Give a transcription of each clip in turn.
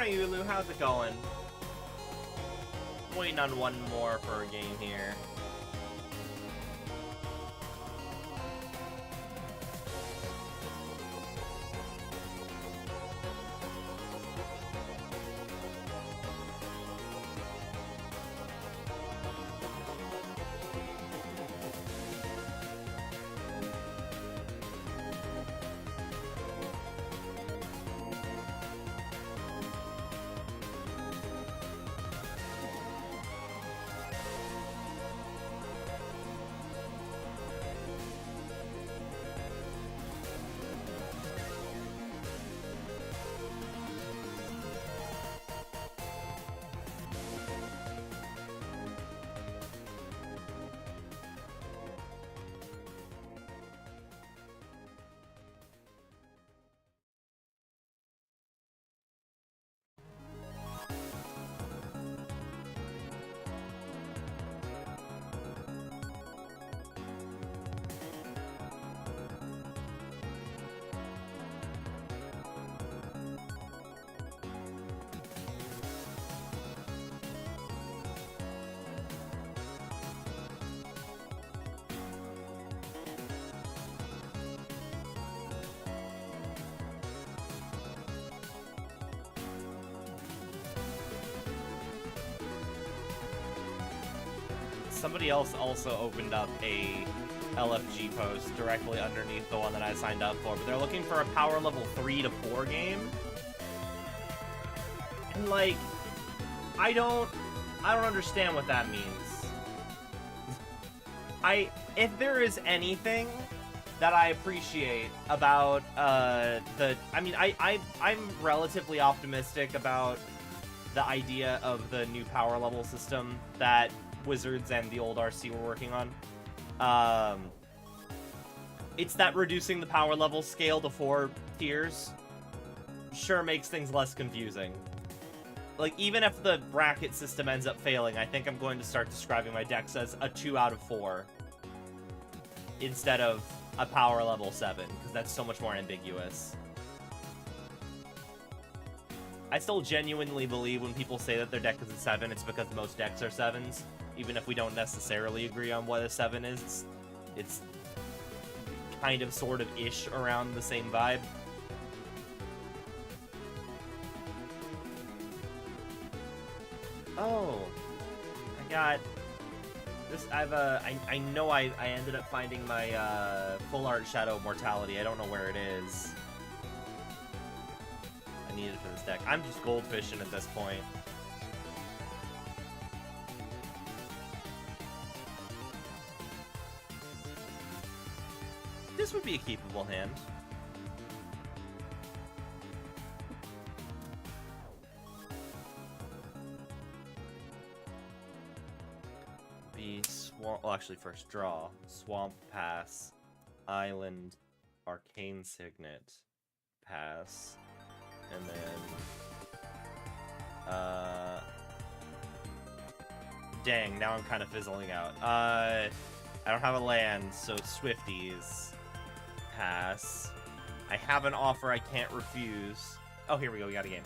Hi, Ulu. How's it going? I'm waiting on one more for a game here. Somebody else also opened up a LFG post directly underneath the one that I signed up for, but they're looking for a power level 3 to 4 game. And like, I don't understand what that means. If there is anything that I appreciate about I'm relatively optimistic about the idea of the new power level system that Wizards and the old RC were working on. It's that reducing the power level scale to 4 tiers sure makes things less confusing. Like, even if the bracket system ends up failing, I think I'm going to start describing my decks as a 2 out of 4 instead of a power level 7, because that's so much more ambiguous. I still genuinely believe when people say that their deck is a 7, it's because most decks are 7s. Even if we don't necessarily agree on what a 7 is, it's kind of sort of ish around the same vibe. Oh, I got this. I know I ended up finding my full art Shadow of Mortality. I don't know where it is. I need it for this deck. I'm just goldfishing at this point. This would be a keepable hand. Be swamp. Well, actually, first draw. Swamp, pass. Island, Arcane Signet, pass. And then dang, now I'm kind of fizzling out. I don't have a land, so Swifties, pass. I have an offer I can't refuse. Oh, here we go, we got a game.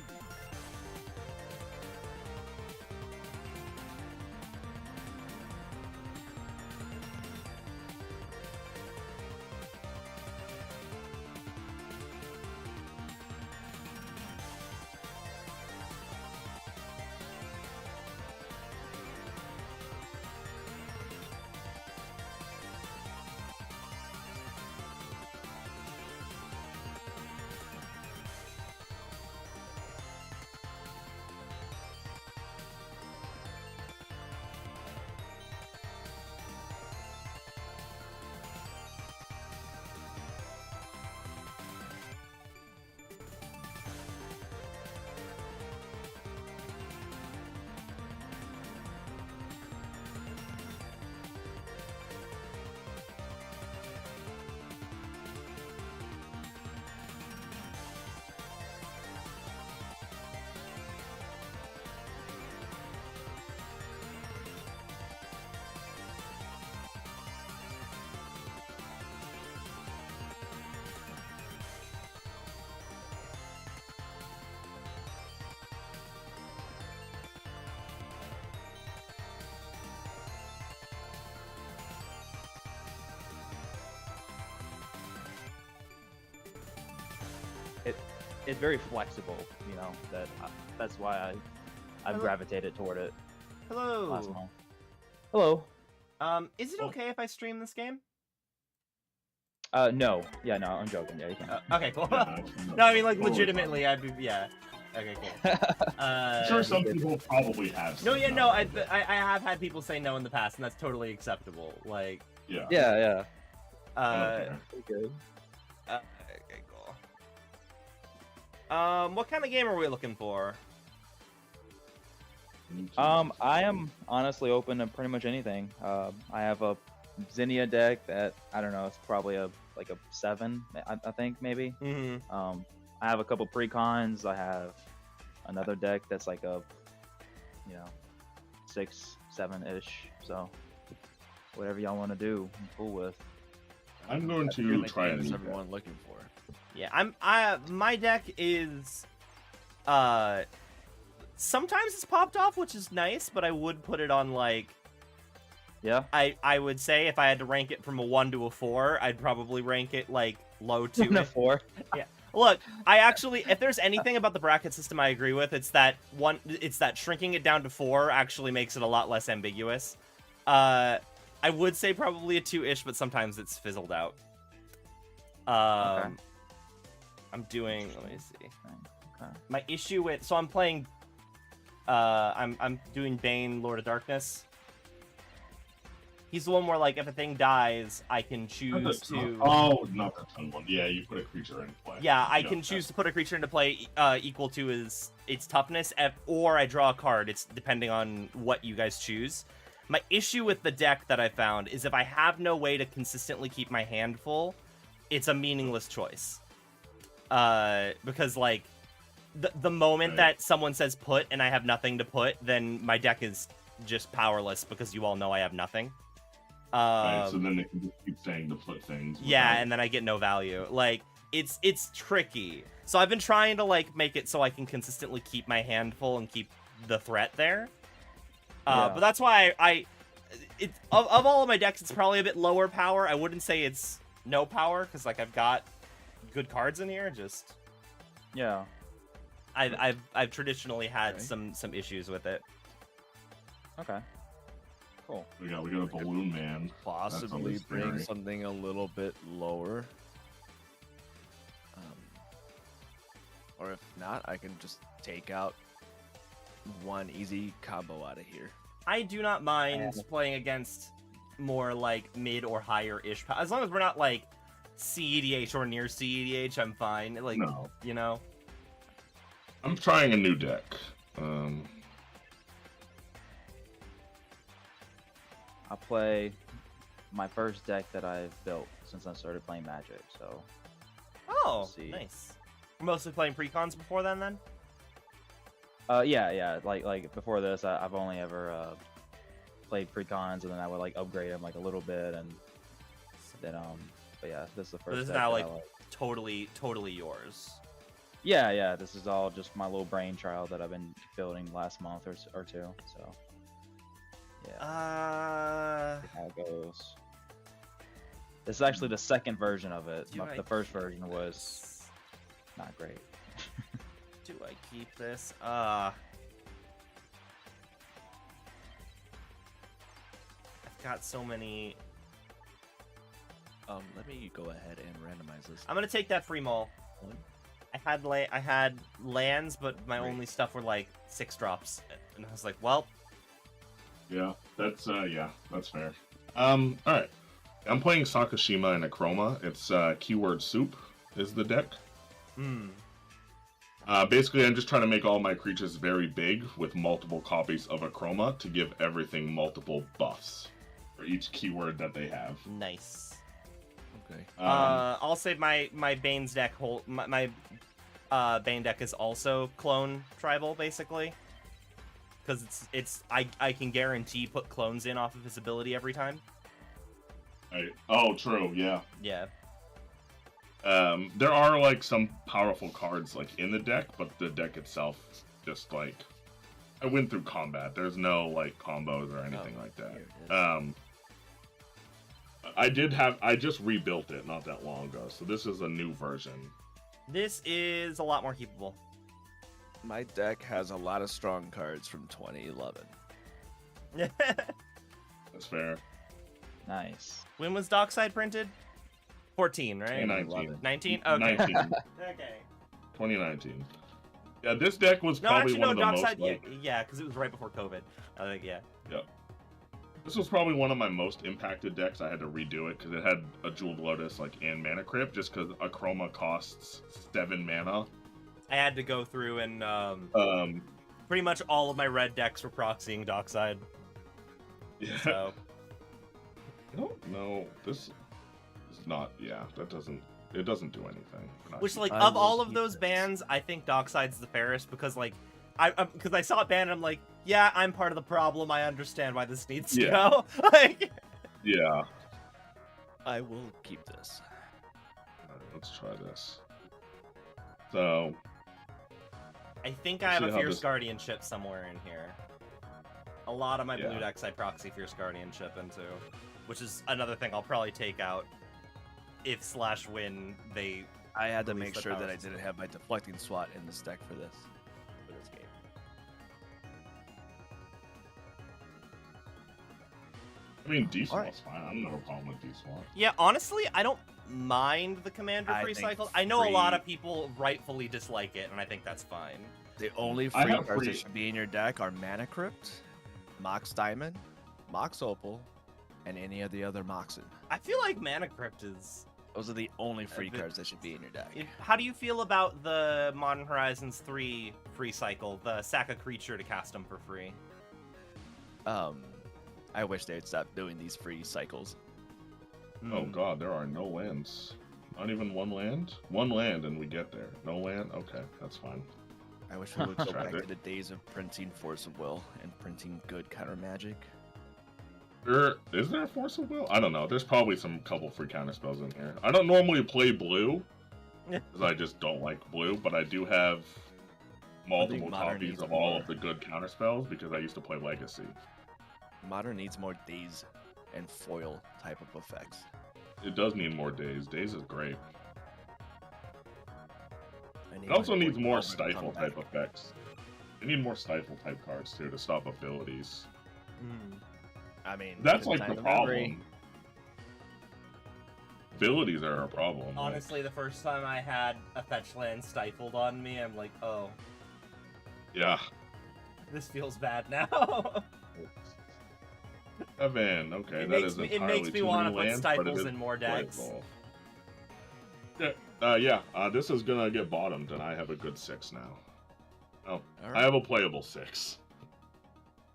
it's very flexible. You know that's why I've gravitated toward it. Hello. Last month. Hello. Is it okay if I stream this game? No. Yeah, no, I'm joking. Yeah, you can. Okay, cool. Yeah, No, I mean, like, legitimately, yeah. Okay, cool. I'm sure some people probably have. No, yeah, no, I have had people say no in the past, and that's totally acceptable. Like, Yeah. Yeah. Okay. Good. Okay, cool. What kind of game are we looking for? I am honestly open to pretty much anything. I have a Zinnia deck that I don't know. It's probably like a 7, I think maybe. Mm-hmm. I have a couple precons. I have another deck that's like a, 6, 7-ish. So whatever y'all want to do, I'm cool with. I'm going to try and What's everyone looking for? Yeah, my deck is, sometimes it's popped off, which is nice, but I would put it on, like, Yeah. I would say if I had to rank it from a 1 to a 4, I'd probably rank it, like, low 2. A 4. Yeah. Look, I actually, if there's anything about the bracket system I agree with, it's that shrinking it down to 4 actually makes it a lot less ambiguous. I would say probably a 2-ish, but sometimes it's fizzled out. Okay. I'm doing, let me see. Okay. My issue with, so I'm playing, I'm doing Bane, Lord of Darkness. He's the one where, like, if a thing dies, I can choose to... Oh, not the ton one. Yeah, you put a creature into play. Yeah, I can choose to put a creature into play equal to its toughness, or I draw a card. It's depending on what you guys choose. My issue with the deck that I found is if I have no way to consistently keep my hand full, it's a meaningless choice. Because, like, the moment that someone says put and I have nothing to put, then my deck is just powerless because you all know I have nothing. Right, so then they can just keep saying to put things. Yeah, and then I get no value. Like, it's tricky. So I've been trying to, like, make it so I can consistently keep my hand full and keep the threat there. But that's why of all of my decks, it's probably a bit lower power. I wouldn't say it's no power, because, like, I've got good cards in here, just... Yeah. I've traditionally had some issues with it. Okay. Cool. We got a balloon man. Possibly bring something a little bit lower. Or if not, I can just take out one easy combo out of here. I do not mind playing against more, like, mid or higher-ish. As long as we're not, like, CEDH or near CEDH, I'm fine. Like, No. you know? I'm trying a new deck. I play my first deck that I've built since I started playing Magic, so... Oh, see. nice. We're mostly playing precons before then? Yeah. Like before this, I've only ever played precons, and then I would, like, upgrade them, like, a little bit, and then, but yeah, this is the first But this is deck now, that like, I like. totally yours. Yeah, this is all just my little brain trial that I've been building last month or two, so... Yeah. See how it goes. This is actually the second version of it. The first version was not great. Do I keep this? I've got so many. Let me go ahead and randomize this. I'm gonna take that free mall. I had lands, but my only stuff were, like, 6 drops, and I was like, well. Yeah, that's fair. Alright. I'm playing Sakashima and Akroma. It's keyword soup is the deck. Basically, I'm just trying to make all my creatures very big with multiple copies of Akroma to give everything multiple buffs for each keyword that they have. Nice. Okay. I'll say my Bane's deck my Bane deck is also clone tribal, basically. Because I can guarantee put clones in off of his ability every time. Oh, true, yeah. Yeah. There are, like, some powerful cards, like, in the deck, but the deck itself just, like, I went through combat. There's no, like, combos or anything like that. I just rebuilt it not that long ago, so this is a new version. This is a lot more keepable. My deck has a lot of strong cards from 2011. That's fair. Nice. When was Dockside printed? 14, right? 2019. 19? Okay. 19. Okay. 2019. Yeah, this deck was No, probably actually, one no, of the Dockside, most. Like, yeah, because it was right before COVID. I think, yeah. this was probably one of my most impacted decks. I had to redo it because it had a Jeweled Lotus and Mana Crypt, just because a Chroma costs 7 mana. I had to go through and pretty much all of my red decks were proxying Dockside. Yeah. So I don't know. This is not. Yeah, that doesn't. It doesn't do anything. Not which like I of will all of keep those this. bans, I think Dockside's the fairest because like I saw it banned and I'm like, yeah, I'm part of the problem. I understand why this needs to Yeah. go. Like Yeah. I will keep this. Alright, let's try this. So I think I have See a how Fierce this- Guardianship somewhere in here. A lot of my blue Yeah. decks I proxy Fierce Guardianship into, which is another thing I'll probably take out if/when they. I had to Release make the sure power that I system. didn't have my deflecting SWAT in this deck for this game. I mean, D-Swat's Alright. fine. I don't have a problem with D-Swat. Yeah, honestly, I don't mind the Commander I free think cycle. I know a lot free- of people rightfully dislike it, and I think that's fine. The only I free have cards free- that should be in your deck are Mana Crypt, Mox Diamond, Mox Opal, and any of the other Moxen. I feel like Mana Crypt is. Those are the only free bit- cards that should be in your deck. How do you feel about the Modern Horizons 3 free cycle? The sack a creature to cast them for free. I wish they'd stop doing these free cycles. Oh god, there are no lands. Not even one land? One land and we get there. No land? Okay, that's fine. I wish we would go back to Tragic. the days of printing Force of Will and printing good counter magic. Is there a Force of Will? I don't know. There's probably some couple free counter spells in here. I don't normally play blue, because I just don't like blue, but I do have multiple Modern copies needs of all more. of the good counter spells because I used to play Legacy. Modern needs more days and foil type of effects. It does need more days. Days is great. I need It also my needs more Force of Will to stifle come type back. effects. They need more stifle type cards too to stop abilities. I mean, That's good like time the of memory. problem. Abilities are a problem. like- Honestly, the first time I had a fetch land stifled on me, I'm like, oh, Yeah. this feels bad now. Evan, okay, It that makes is me- it entirely makes me too wanna many put lands, but it stifles is in more decks. playable. This is gonna get bottomed, and I have a good 6 now. Oh, All I right. have a playable 6.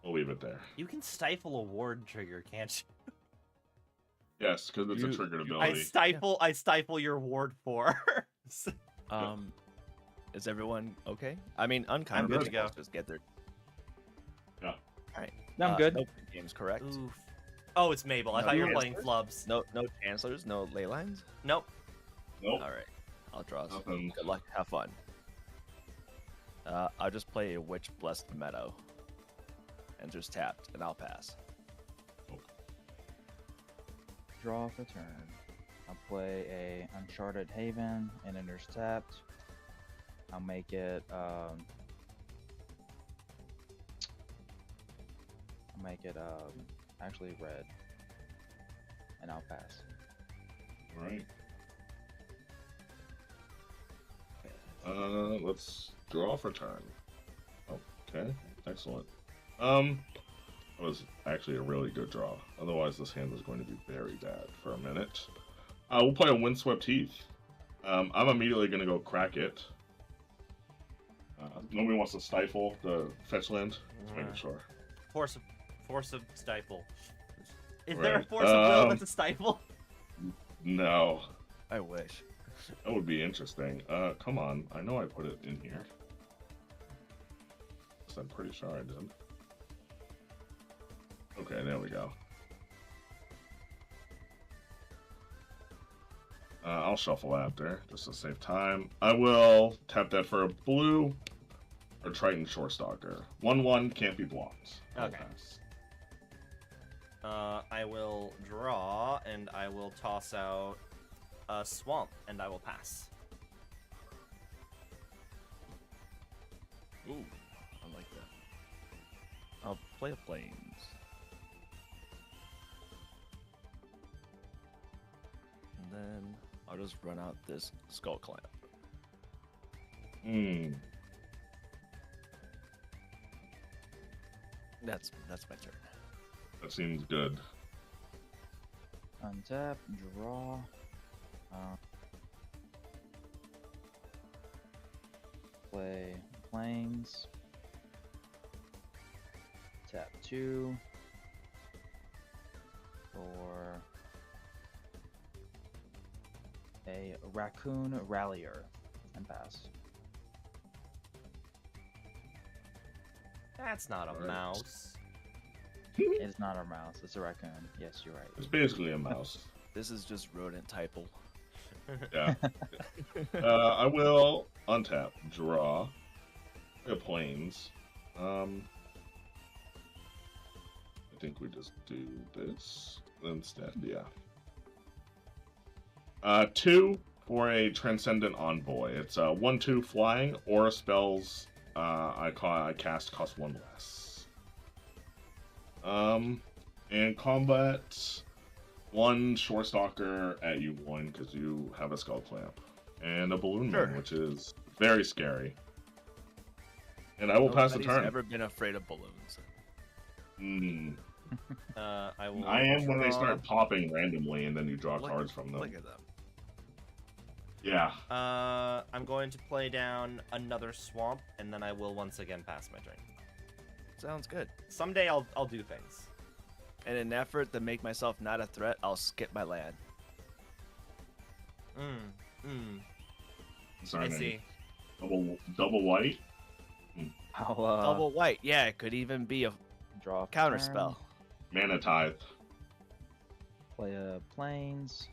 We'll leave it there. You can stifle a ward trigger, can't you? Yes, because it's a You- triggered you- ability. I stifle your ward 4. Is everyone okay? I mean, I'm unkind good to go. Just get there. Yeah. All right. I'm good. No games, correct? Oof. Oh, it's Mabel. I No thought you were answers? playing flubs. No chancellors, no ley lines. Nope. Nope. All right, I'll draw. Some. Nothing. Good luck. Have fun. I'll just play a Witch Blessed Meadow, and just tapped, and I'll pass. Draw for turn. I'll play a Uncharted Haven and enters tapped. I'll make it actually red. And I'll pass. Right. Let's draw for turn. Okay, excellent. That was actually a really good draw. Otherwise, this hand was going to be very bad for a minute. We'll play a Windswept Heath. I'm immediately going to go crack it. Nobody wants to stifle the fetch land. Just making sure. Force of stifle. Is there a Right. force of will that's a stifle? No, I wish. that would be interesting. Come on. I know I put it in here. I'm pretty sure I did. Okay, there we go. I'll shuffle after, just to save time. I will tap that for a blue or Triton Shorestalker. 1/1 can't be blocked. I'll Okay. pass. I will draw, and I will toss out a swamp, and I will pass. play a planes. And then I'll just run out this skull clamp. Hmm. That's my turn. That seems good. Untap, draw. Play planes. Tap 2 for a raccoon rallier and pass. That's not a Alright. mouse. It's not a mouse, it's a raccoon. Yes, you're right. It's basically a mouse. This is just rodent typal. Yeah. I will untap, draw, play a planes. I think we just do this instead. Yeah. 2 for a transcendent envoy. It's 1/2 flying. Aura spells. I cast cost 1 less. And combat. 1 short stalker at you 1 because you have a skull clamp, and a balloon Sure. man, which is very scary. And I will pass the Nobody's turn. ever been afraid of balloons. Hmm. I will. I am when they draw. start popping randomly, and then you draw Look- cards from them. Look at them. Yeah. I'm going to play down another swamp, and then I will once again pass my turn. Sounds good. Someday I'll do things. In an effort to make myself not a threat, I'll skip my land. I Sorry, man. see. Double white. I'll Double white. Yeah, it could even be a draw a counter turn, spell. Mana tithe. Play a planes.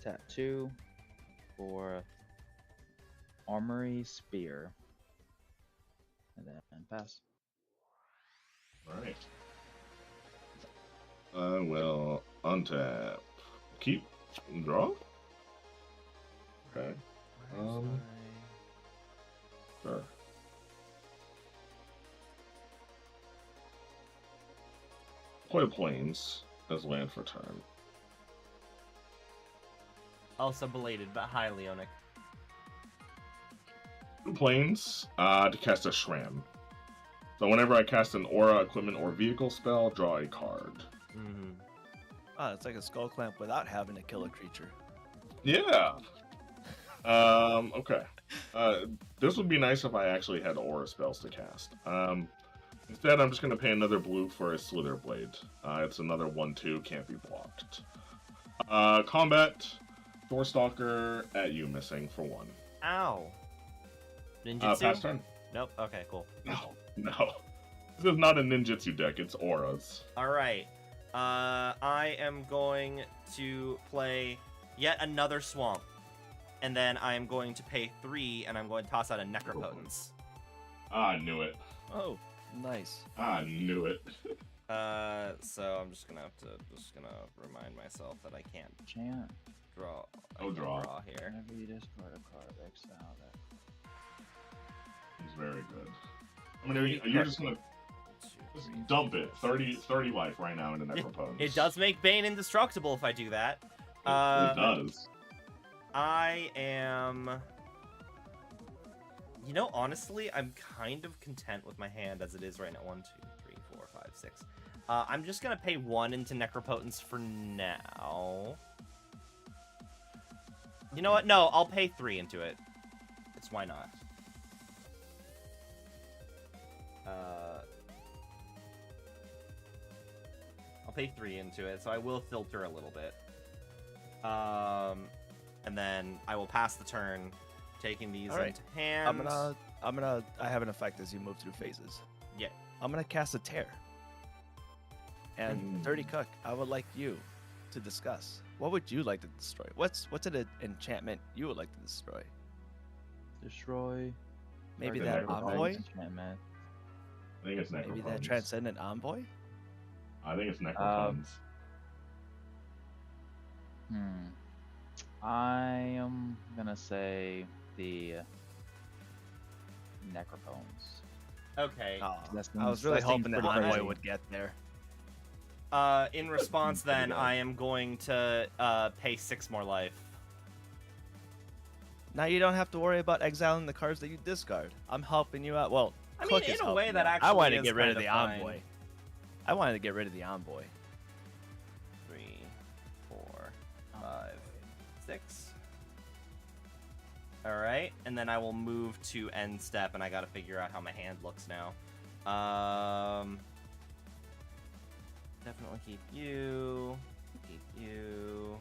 Tap 2 for armory spear, and then pass. All right. I will untap. Keep. Draw. Okay. Sure. Play planes as land for turn. Also belated, but hi, Leonic. 2 planes to cast a Shram. So whenever I cast an aura, equipment, or vehicle spell, draw a card. Mm-hmm. Oh, it's like a skull clamp without having to kill a creature. Yeah. Okay. This would be nice if I actually had aura spells to cast. Instead, I'm just going to pay another blue for a Slither Blade. It's another 1/2, can't be blocked. Combat, Dorstalker at you, missing for 1. Ow. Ninjutsu? Pass turn. Nope. Okay, cool. No. This is not a ninjutsu deck, it's auras. All right. I am going to play yet another swamp, and then I am going to pay 3, and I'm going to toss out a Necropotence. I knew it. Oh, nice. I knew it. So I'm just gonna remind myself that I can't Chant. draw. I Oh, can't draw. here. Whenever you discard a card, exile that. He's very good. I mean, you're just gonna just dump it. 30 life right now into Necropotence. It does make Bane indestructible if I do that. It does. I am. You know, honestly, I'm kind of content with my hand as it is right now. 1, 2, 3, 4, 5, 6. I'm just gonna pay 1 into Necropotence for now. You know what? No, I'll pay 3 into it. It's why not. I'll pay 3 into it, so I will filter a little bit. And then I will pass the turn, taking these All right. into hand. I have an effect as you move through phases. Yeah. I'm gonna cast a tear. And Dirty Cook, I would like you to discuss. What would you like to destroy? What's an enchantment you would like to destroy? Destroy. Maybe target that Necropotence. envoy? enchantment. I think it's Necropotence. Maybe that transcendent envoy? I think it's Necropotence. I am gonna say the Necropones. Okay. Oh, That I was seems- really that seems hoping that pretty Envoy crazy. would get there. In response, pretty then good. I am going to pay 6 more life. Now you don't have to worry about exiling the cards that you discard. I'm helping you out. Well, I mean, Cook is in a helping way you that out. actually I wanted to is get rid of kinda the fine. envoy. I wanted to get rid of the envoy. 3, 4, 5, 6. All right, and then I will move to end step, and I got to figure out how my hand looks now. Definitely keep you. Keep you.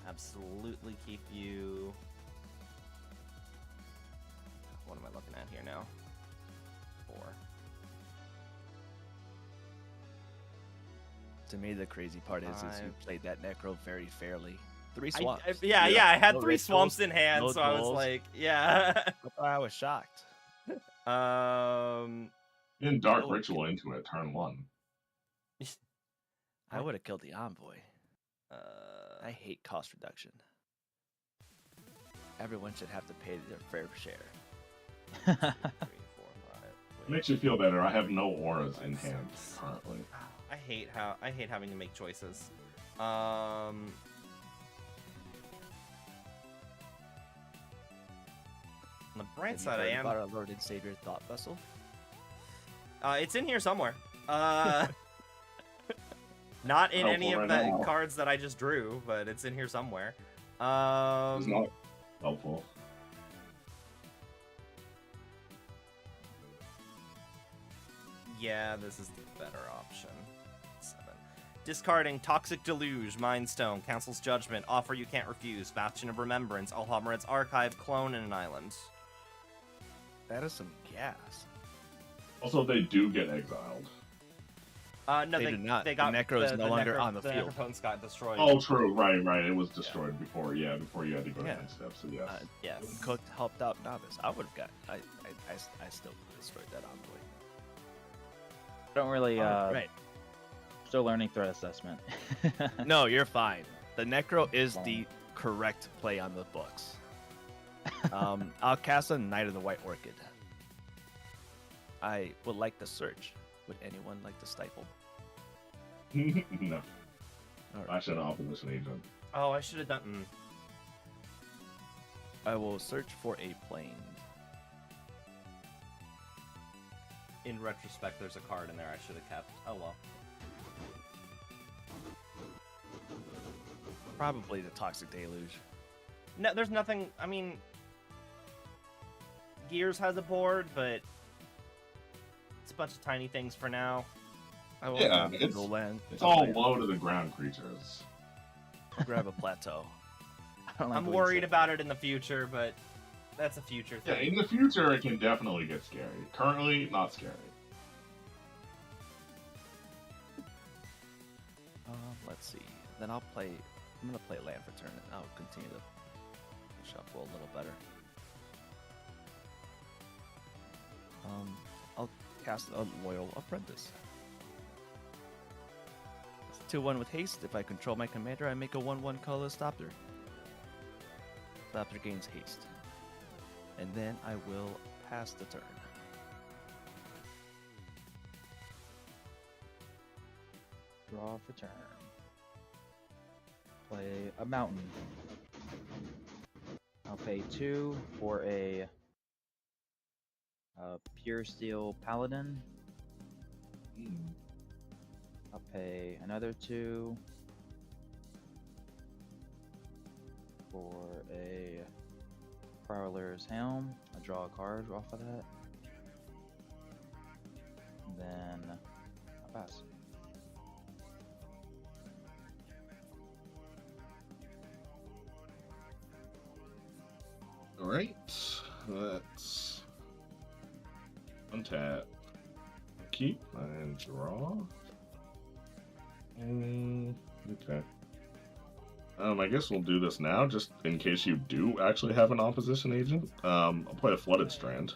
Absolutely keep you. What am I looking at here now? 4. To me, the crazy part is you 5. played that Necro very fairly. 3 I, swamps. yeah, Yeah. I had No 3 rituals, swamps in hand, no so I was duels. like, yeah. I was shocked. In Dark Oh, Ritual into it, turn 1. I would have killed the envoy. uh, I hate cost reduction. Everyone should have to pay their fair share. 3, 4, 5. Makes you feel better. I have no auras in hand currently. I hate having to make choices. On the bright Have you side, I heard am. about our Lord and Savior Thought Vessel. It's in here somewhere. Not in any Helpful of right the now. cards that I just drew, but it's in here somewhere. It's not helpful. Yeah, this is the better option. 7. Discarding Toxic Deluge, Mind Stone, Council's Judgment, Offer You Can't Refuse, Bastion of Remembrance, Alhamrad's Archive, Clone, and an Island. That is some gas. Also, they do get exiled. No, They they, do not. they The got Necro is no longer on the the field. Necrophones got destroyed. Oh, true. Right. It was destroyed before. Yeah, before you had to go Yeah. to end step. So yes. Yes. Cook helped out Novice. I would have got. I still destroyed that envoy. Don't really. Right. Still learning threat assessment. No, you're fine. The Necro is the correct play on the books. I'll cast a Knight of the White Orchid. I would like to search. Would anyone like to stifle? No. All right. Actually, an opposition agent. Oh, I should have done. I will search for a plane. In retrospect, there's a card in there I should have kept. Oh well. Probably the Toxic Deluge. No, there's nothing. I mean, Gears has a board, but it's a bunch of tiny things for now. I will Yeah, grab it's- a land. It's all low to the ground creatures. I'll grab a plateau. I don't like I'm what you worried said. about it in the future, but that's a future Yeah, thing. in the future, it can definitely get scary. Currently, not scary. Let's see. Then I'm gonna play land for turn, and I'll continue to shuffle a little better. I'll cast a Loyal Apprentice. It's 2/1 with haste. If I control my commander, I make a 1/1 colorless Thopter. Thopter gains haste. And then I will pass the turn. Draw for turn. Play a mountain. I'll pay 2 for a pure steel paladin. I'll pay another 2 for a Prowler's Helm. I'll draw a card off of that. And then I'll pass. Alright. Let's untap. Keep and draw. Okay. I guess we'll do this now, just in case you do actually have an opposition agent. I'll play a Flooded Strand.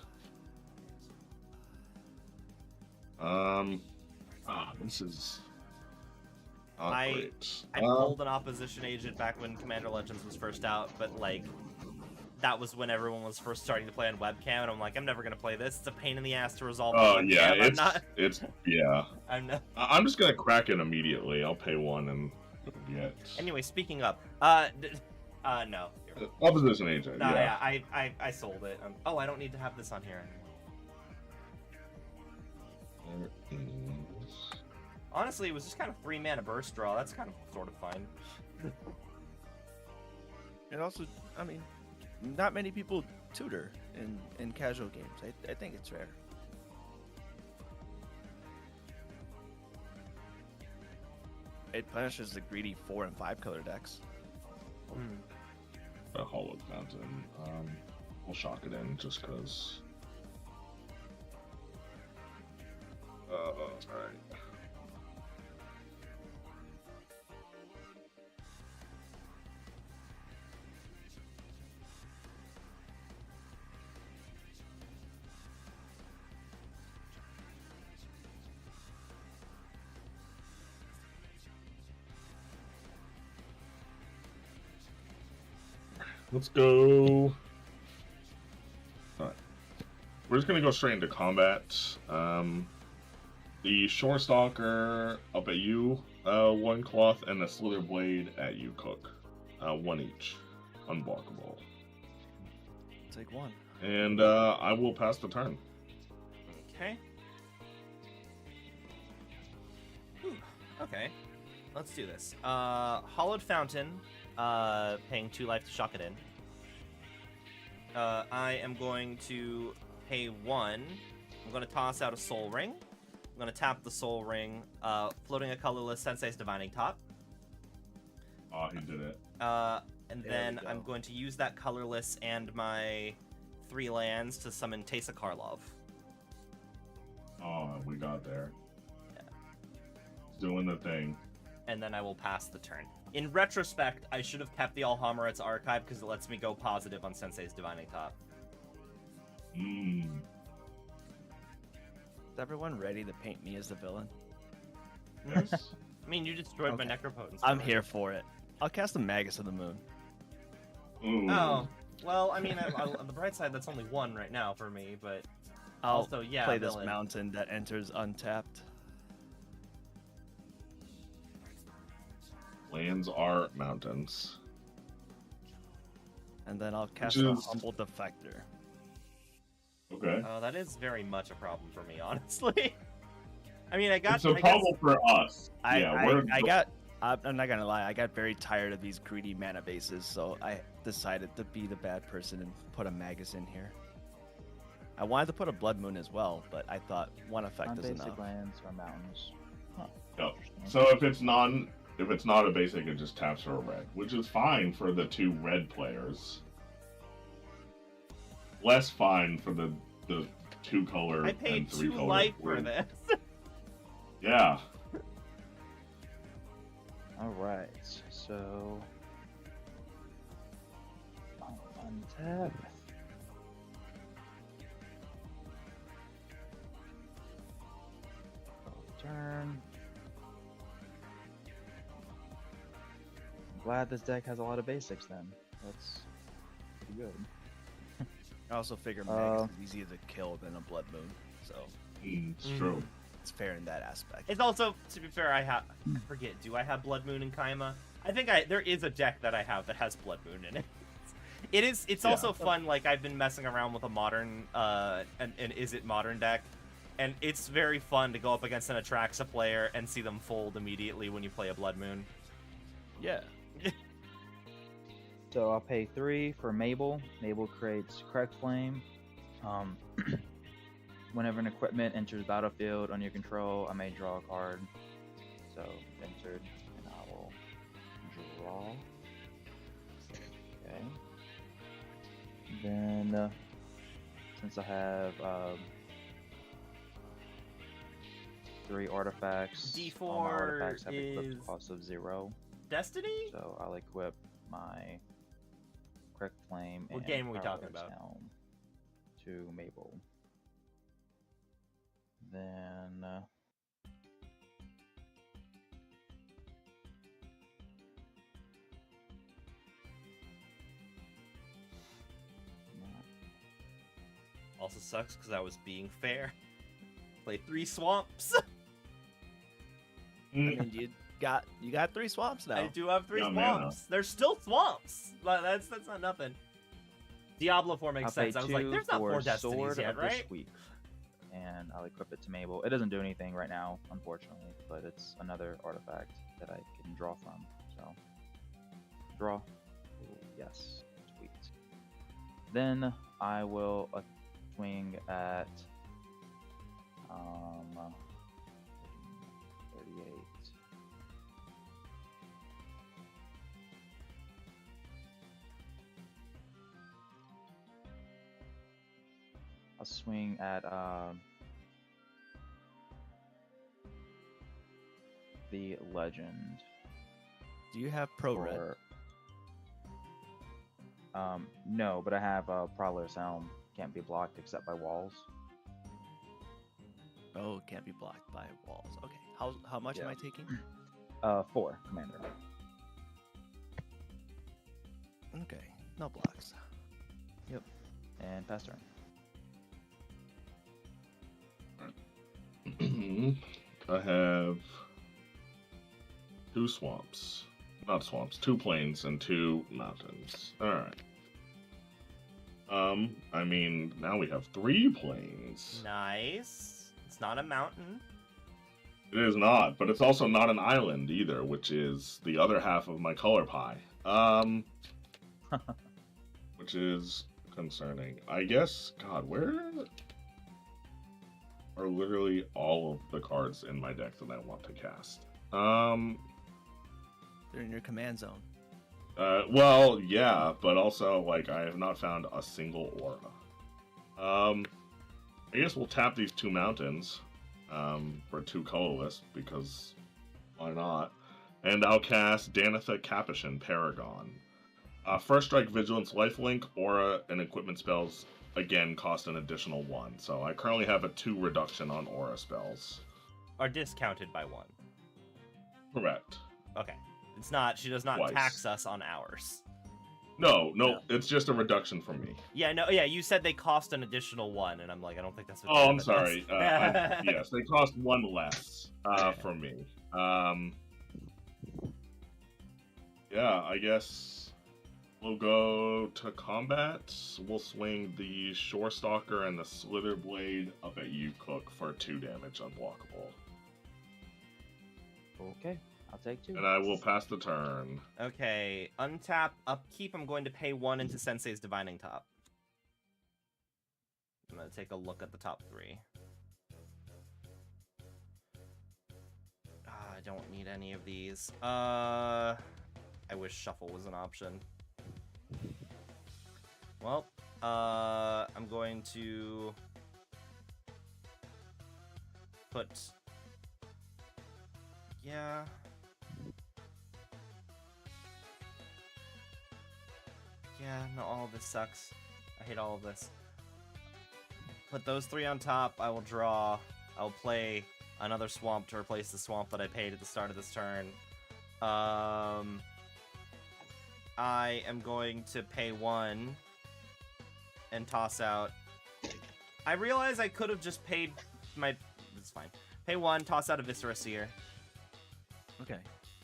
This is not great. I pulled an opposition agent back when Commander Legends was first out, but like that was when everyone was first starting to play on webcam, and I'm like, I'm never gonna play this. It's a pain in the ass to resolve. Oh on yeah, webcam. I'm not. I'm just gonna crack it immediately. I'll pay one and get. Anyway, speaking of, no. Opposition agent. No, yeah. I sold it. Oh, I don't need to have this on here anymore. There is- Honestly, it was just kind of 3-mana burst draw. That's kind of sort of fine. And also, I mean, not many people tutor in casual games. I think it's rare. It punishes the greedy 4 and 5 color decks. A Hollowed Fountain. We'll shock it in just because. Alright. Let's go. Alright. We're just gonna go straight into combat. The Shore Stalker up at you, 1 cloth, and the Slither Blade at you, Cook. 1 each. Unblockable. Take 1. And I will pass the turn. Okay. Whew. Okay. Let's do this. Hollowed Fountain, paying 2 life to shock it in. I am going to pay 1. I'm going to toss out a Soul Ring. I'm going to tap the Soul Ring, floating a colorless Sensei's Divining Top. Oh, he did it. And There then we go. I'm going to use that colorless and my 3 lands to summon Teysa Karlov. Oh, we got there. Yeah. He's doing the thing. And then I will pass the turn. In retrospect, I should have kept the Alhammarret's Archive because it lets me go positive on Sensei's Divining Top. Mmm. Is everyone ready to paint me as the villain? Yes. I mean, you destroyed my Okay. Necropotence. I'm here for it. I'll cast the Magus of the Moon. Ooh. Oh, well, I mean, on the bright side, that's only 1 right now for me, but I'll also, yeah, play this villain. mountain that enters untapped. Lands are mountains. And then I'll cast Which a is- Humble Defector. Okay. That is very much a problem for me, honestly. I mean, I got. It's a I guess- problem for us. I we're got. I'm not gonna lie. I got very tired of these greedy mana bases, so I decided to be the bad person and put a Magus in here. I wanted to put a Blood Moon as well, but I thought 1 effect is Non-basic enough. lands or mountains. Huh. Yep. Interesting. So if it's not a basic, it just taps for a red, which is fine for the 2 red players. Less fine for the 2 color I and paid 3 2 color. life for weird. this. Yeah. All right, so I'll untap. Turn. I'm glad this deck has a lot of basics. Then that's pretty good. I also figure Magus Uh, is easier to kill than a Blood Moon, so It's true. it's fair in that aspect. It's also, to be fair, I forget. Do I have Blood Moon and Kaima? I think there is a deck that I have that has Blood Moon in it. It's Yeah. also fun. Like, I've been messing around with a modern an Is It Modern deck, and it's very fun to go up against an Atraxa player and see them fold immediately when you play a Blood Moon. Yeah. So I'll pay 3 for Mabel. Mabel creates Crack Flame. Whenever an equipment enters battlefield under your control, I may draw a card. So entered, and I will draw. Okay. Then, since I have 3 artifacts, all my D4 artifacts have equipped is- cost of 0. Destiny? So I'll equip my Crack Flame What and game are we talking Powerless about? Helm to Mabel. Then Also sucks because I was being fair. Play 3 swamps. I mean, you got 3 swamps now. I do have 3 Yeah, swamps. There's still swamps. That's not nothing. Diablo 4 makes I'll pay sense. I was like, 2 there's not for 4 destinies Sword yet, of the right? Sweep, and I'll equip it to Mabel. It doesn't do anything right now, unfortunately, but it's another artifact that I can draw from. So, draw. Ooh, yes, sweet. Then I will swing at 38. I'll swing at the legend. Do you have pro red? Or, no, but I have Prowler's Helm. Can't be blocked except by walls. Oh, can't be blocked by walls. Okay. How much am Yeah. I taking? 4, Commander. Okay. No blocks. Yep. And pass turn. I have 2 swamps. Not swamps, 2 plains and 2 mountains. Alright. I mean, now we have 3 plains. Nice. It's not a mountain. It is not, but it's also not an island either, which is the other half of my color pie. Which is concerning. I guess, God, where are literally all of the cards in my deck that I want to cast? They're in your command zone. Well, yeah, but also, like, I have not found a single aura. I guess we'll tap these 2 mountains, for 2 colorless, because why not? And I'll cast Danitha Capuchin Paragon. First strike, Vigilance, Lifelink, Aura, and equipment spells, again, cost an additional 1. So I currently have a 2 reduction on Aura spells. Are discounted by 1. Correct. Okay. It's not. She does not Twice. tax us on ours. No, No. it's just a reduction for me. Yeah, no, yeah. You said they cost an additional 1, and I'm like, I don't think that's what. Oh, they I'm said, sorry. but that's- Yes, they cost 1 less Okay. for me. Yeah, I guess we'll go to combat. We'll swing the Shore Stalker and the Slither Blade up at you, Cook, for 2 damage unblockable. Okay, I'll take 2. And I will pass the turn. Okay, untap, upkeep. I'm going to pay 1 into Sensei's Divining Top. I'm gonna take a look at the top 3. I don't need any of these. I wish shuffle was an option. Well, I'm going to put. Yeah. Yeah, no, all of this sucks. I hate all of this. Put those 3 on top. I will draw. I'll play another swamp to replace the swamp that I paid at the start of this turn. I am going to pay 1 and toss out. I realize I could have just paid my. It's fine. Pay 1, toss out a Viscera Seer. Okay.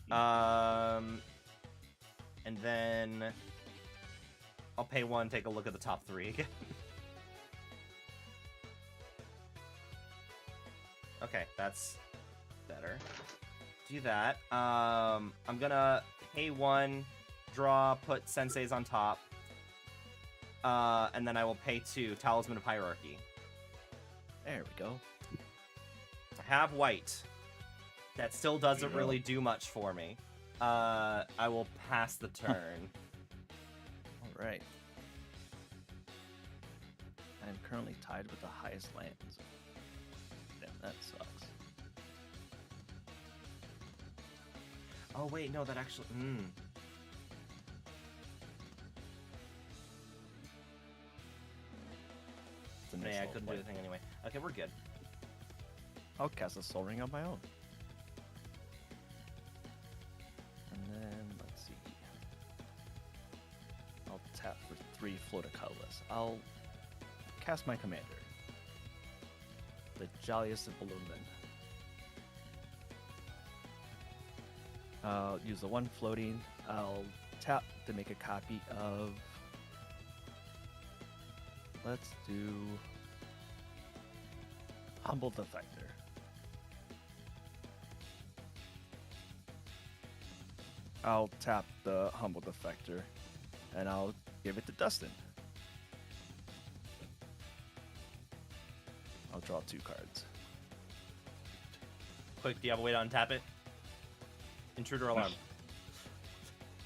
And then I'll pay 1, take a look at the top 3 again. Okay, that's better. Do that. I'm gonna pay 1, draw, put Senseis on top. And then I will pay 2, Talisman of Hierarchy. There we go. I have white. That still doesn't There you really do much for me. I will pass the turn. All right. I'm currently tied with the highest lands. Damn, that sucks. Oh wait, no, that actually. It's an Yeah, I insult couldn't play. do the thing anyway. Okay, we're good. I'll cast a Soul Ring on my own. And then, let's see. I'll tap for 3 floater colorless. I'll cast my commander. The jolliest of balloon men. I'll use the one floating. I'll tap to make a copy of. Let's do Humble Defector. I'll tap the Humble Defector, and I'll give it to Dustin. I'll draw 2 cards. Quick, do you have a way to untap it? Intruder alarm.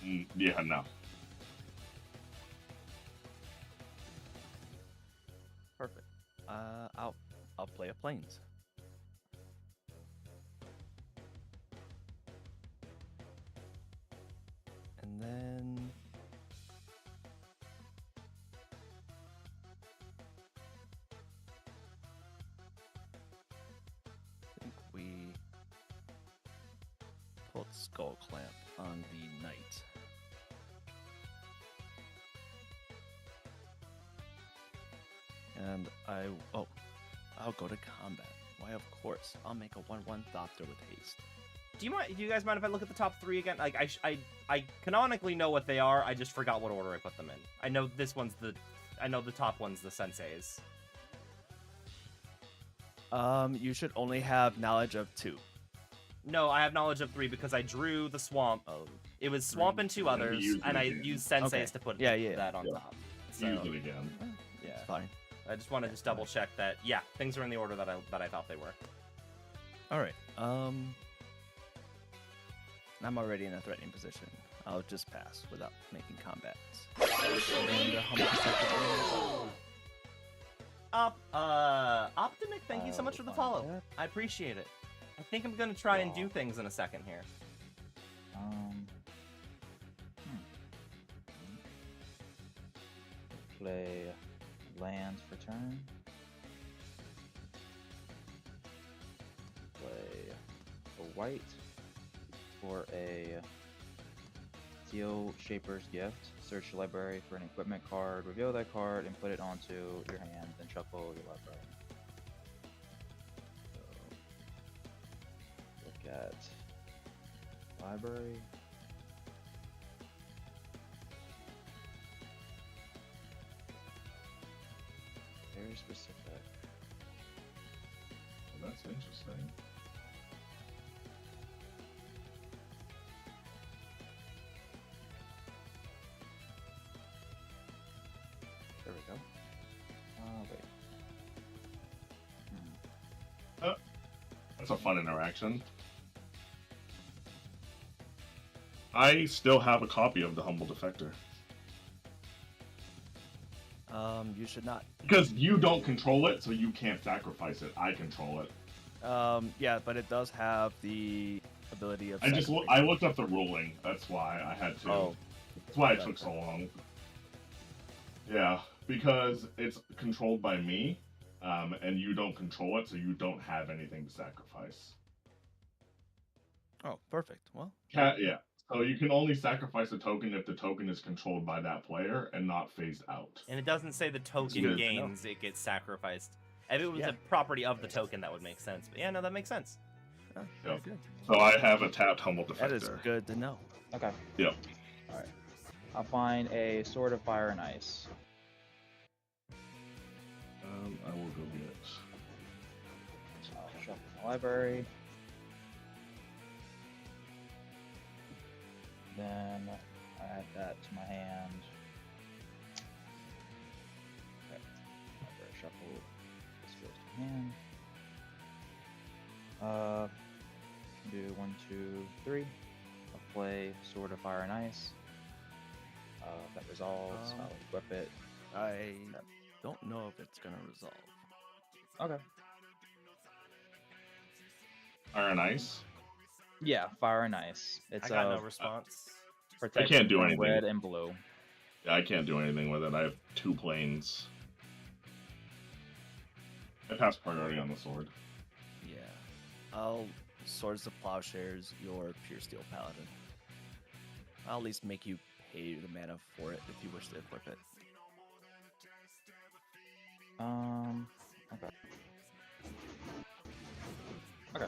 Yeah, no. Perfect. I'll play a Plains. And then I think we pulled Skull Clamp on the Knight. And I'll go to combat. Why, of course. I'll make a 1/1 Thopter with haste. Do you guys mind if I look at the top 3 again? Like, I canonically know what they are. I just forgot what order I put them in. I know the top one's the senseis. You should only have knowledge of 2. No, I have knowledge of 3 because I drew the swamp. It was swamp and 2 others, and I used senseis Okay. to put Yeah. that on top. So, Use it again. yeah. It's fine. I just want to just double check that. Yeah, things are in the order that I thought they were. All right. I'm already in a threatening position. I'll just pass without making combat. And Humble Defector. Optimic, thank you so much for the follow. I appreciate it. I think I'm gonna try and do things in a second here. Play lands for turn. Play a white for a Steel Shaper's Gift. Search your library for an equipment card, reveal that card, and put it onto your hand, then shuffle your library. So, look at library. Very specific. Well, that's interesting. There we go. Wait. That's a fun interaction. I still have a copy of the Humble Defector. You should not. Because you don't control it, so you can't sacrifice it. I control it. Yeah, but it does have the ability of. I looked up the ruling. That's why I had to. Oh. That's why it took so long. Yeah, because it's controlled by me, and you don't control it, so you don't have anything to sacrifice. Oh, perfect. Well. Yeah. So you can only sacrifice a token if the token is controlled by that player and not phased out. And it doesn't say the token good. gains, it gets sacrificed. If it was Yeah. a property of the token, that would make sense. But yeah, no, that makes sense. Oh, Yep. good. So I have a tapped Humble Defector. That is good to know. Okay. Yep. Alright. I'll find a Sword of Fire and Ice. I will go get. I'll shuffle my library. Then I add that to my hand. Okay. Library shuffle. This goes to hand. Do 1, 2, 3. I'll play Sword of Fire and Ice. That resolves. I'll equip it. I don't know if it's gonna resolve. Okay. Fire and Ice. Yeah, Fire and Ice. It's I got no response. protection I can't do from anything. red and blue. Yeah, I can't do anything with it. I have 2 planes. I passed priority on the sword. Yeah. I'll Swords of Plowshares your Pure Steel Paladin. I'll at least make you pay the mana for it if you wish to equip it. Okay. Okay.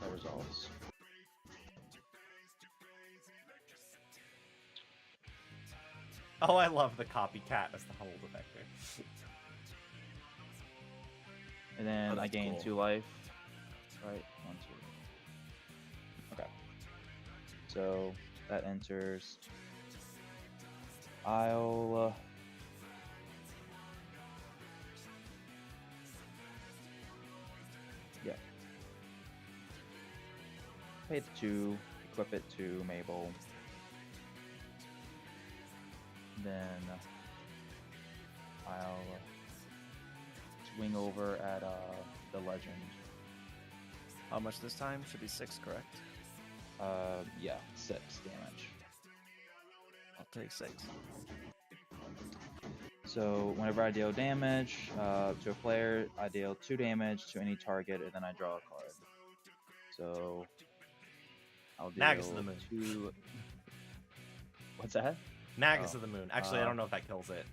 That resolves. Oh, I love the copycat as the humble defector. And then Oh, I that's gain cool. 2 life. Right? 1, 2. Okay. So that enters. I'll. Yeah. Pay the 2. Equip it to Mabel. Then I'll swing over at the legend. How much this time? Should be 6, correct? Yeah, 6 damage. I'll take 6. So whenever I deal damage to a player, I deal 2 damage to any target, and then I draw a card. So I'll deal Magus of the Moon. 2. What's that? Magus Oh, of the Moon. Actually, I don't know if that kills it.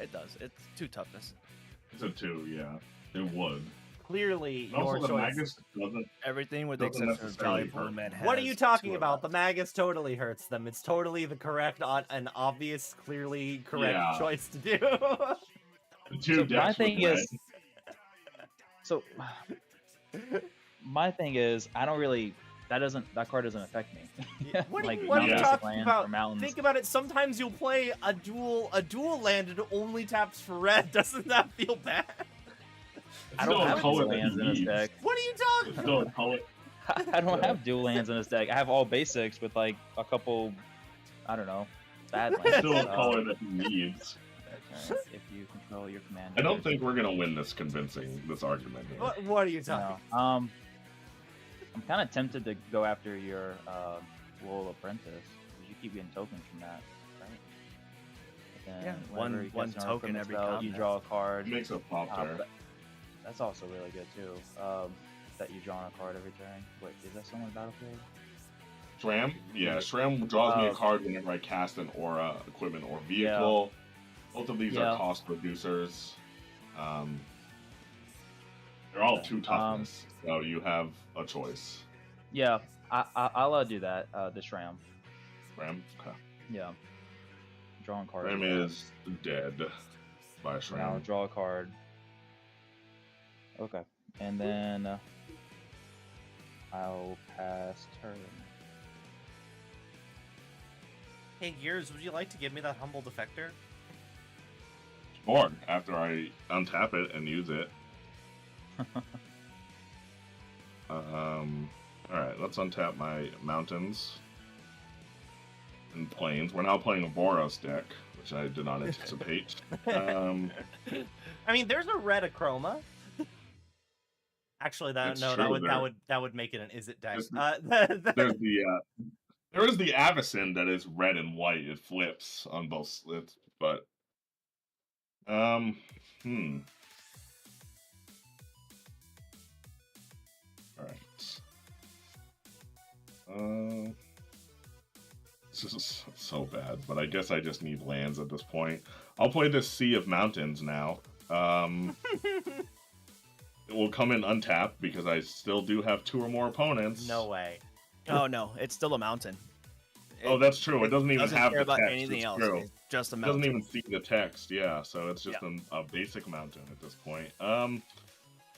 It does. It's 2 toughness. It's a 2, yeah. It would. Clearly, Also, your the choice. Magus doesn't. Everything with the Doesn't exception of necessarily Jolly Blue hurt. Man. What are you has talking 2 or about? The less. Magus totally hurts them. It's totally the correct, an obvious, clearly correct Yeah. choice to do. The 2 So decks my with thing red. is, so my thing is, I don't really. That card doesn't affect me. What are Like, you, what are you Yeah. talking lands about? or mountains. Think about it. Sometimes you'll play a dual land and it only taps for red. Doesn't that feel bad? It's I don't still a have color dual that he lands in this needs. deck. What are you talking It's about? still a color. I don't have dual lands in this deck. I have all basics with like a couple, I don't know, bad It's lands. still a color that he needs. Okay, if you control your commander. I don't think we're gonna win this convincing this argument here. What are you talking? No. I'm kind of tempted to go after your Royal Apprentice. 'Cause you keep getting tokens from that, right? But then Yeah, whenever he one gets an token equipment every spell, you combat. draw a card. It makes a pop there. but that's also really good too. That you draw a card every turn. Wait, is that someone battlefield? Shram? Yeah, Shram draws me a Oh. card whenever I cast an aura, equipment, or vehicle. Both of these Yeah. are cost reducers. They're all Okay. 2 toughness, so you have a choice. Yeah, I'll do that. The Shram. Shram? Okay. Yeah. Drawing card. Shram is dead by And I'll Shram. draw a card. Okay. And then I'll pass turn. Hey, Gears, would you like to give me that humble defector? Or after I untap it and use it. Alright, let's untap my mountains and plains. We're now playing a Boros deck, which I did not anticipate. I mean, there's a red Achroma. Actually, That's that true, would make it an is it deck. There's There's there is the Avacyn that is red and white. It flips on both slits, but Alright. This is so bad, but I guess I just need lands at this point. I'll play this Sea of Mountains now. It will come in untapped because I still do have 2 or more opponents. No way. Oh no, it's still a mountain. Oh, that's true. It doesn't even doesn't have care the about text. anything It's else. true. It's just a It mountain. doesn't even see the text, yeah, so it's just Yeah. a basic mountain at this point. You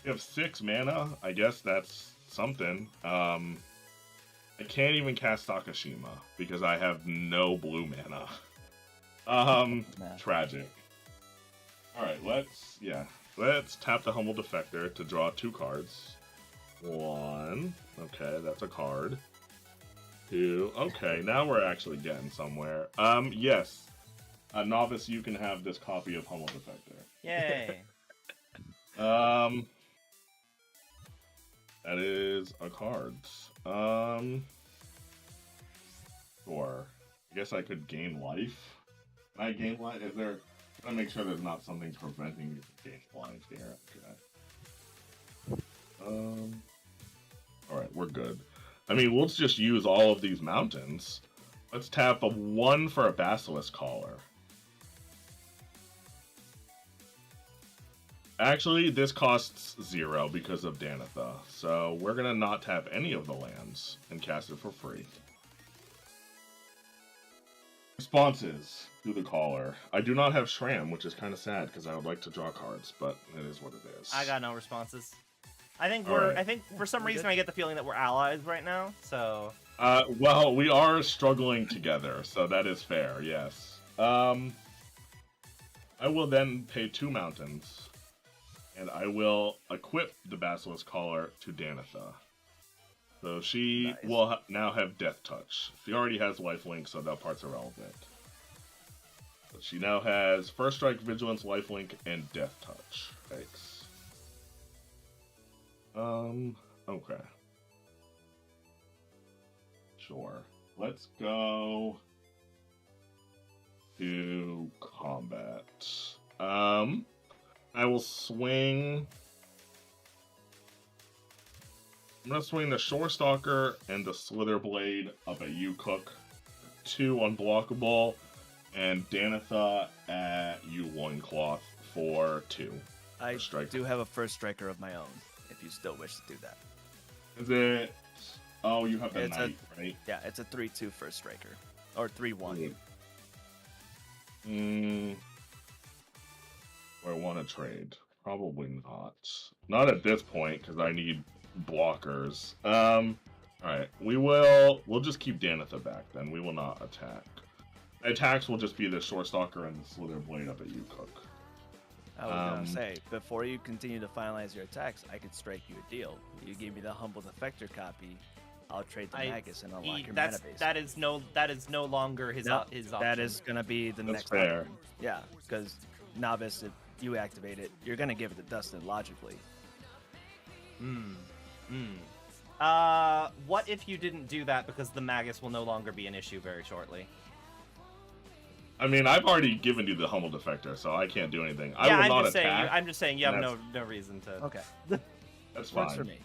have 6 mana, I guess that's something. I can't even cast Sakashima because I have no blue mana. Nah. Tragic. Alright, let's tap the Humble Defector to draw 2 cards. 1, okay, that's a card. 2, okay, now we're actually getting somewhere. Yes. Novice, you can have this copy of Humble Defector. Yay. That is a card. Sure. I guess I could gain life. Can I gain life? Is there... Gotta make sure there's not something preventing me from gaining life here. Okay. Alright, we're good. I mean, let's just use all of these mountains. Let's tap a 1 for a Basilisk Caller. Actually, this costs 0 because of Danitha. So we're gonna not tap any of the lands and cast it for free. Responses to the caller. I do not have Shram, which is kind of sad because I would like to draw cards, but it is what it is. I got no responses. I think All right. I think for some reason I get the feeling that we're allies right now. So. Well, we are struggling together, so that is fair. Yes. I will then pay 2 mountains, and I will equip the Basilisk Caller to Danitha. So she will now have Death Touch. She already has Lifelink, so that part's irrelevant. But she now has First Strike, Vigilance, Lifelink, and Death Touch. Thanks. Okay. Sure. Let's go to combat. I will swing. I'm gonna swing the Shore Stalker and the Slither Blade up at you, Cook. 2 unblockable, and Danitha at you, Loincloth, for 2. I do have a first striker of my own, if you still wish to do that. Is it? Oh, you have the It's Knight, right? Yeah, it's a 3/2 first striker. Or 3/1. Do I want to trade? Probably not. Not at this point, because I need blockers. Alright, we'll just keep Danitha back then. We will not attack. Attacks will just be the Short Stalker and the Slither Blade up at you, Cook. I was gonna say, before you continue to finalize your attacks, I could strike you a deal. You give me the Humble Defector copy, I'll trade the Magus and unlock your mana base. That is no longer his option. That is gonna be the next fair. option. Yeah, because Novice, if you activate it, you're gonna give it to Dustin logically. What if you didn't do that because the Magus will no longer be an issue very shortly? I mean, I've already given you the Humble Defector, so I can't do anything. I will I'm not just attack. saying. I'm just saying you have no reason to. Okay. That's Works fine. for me.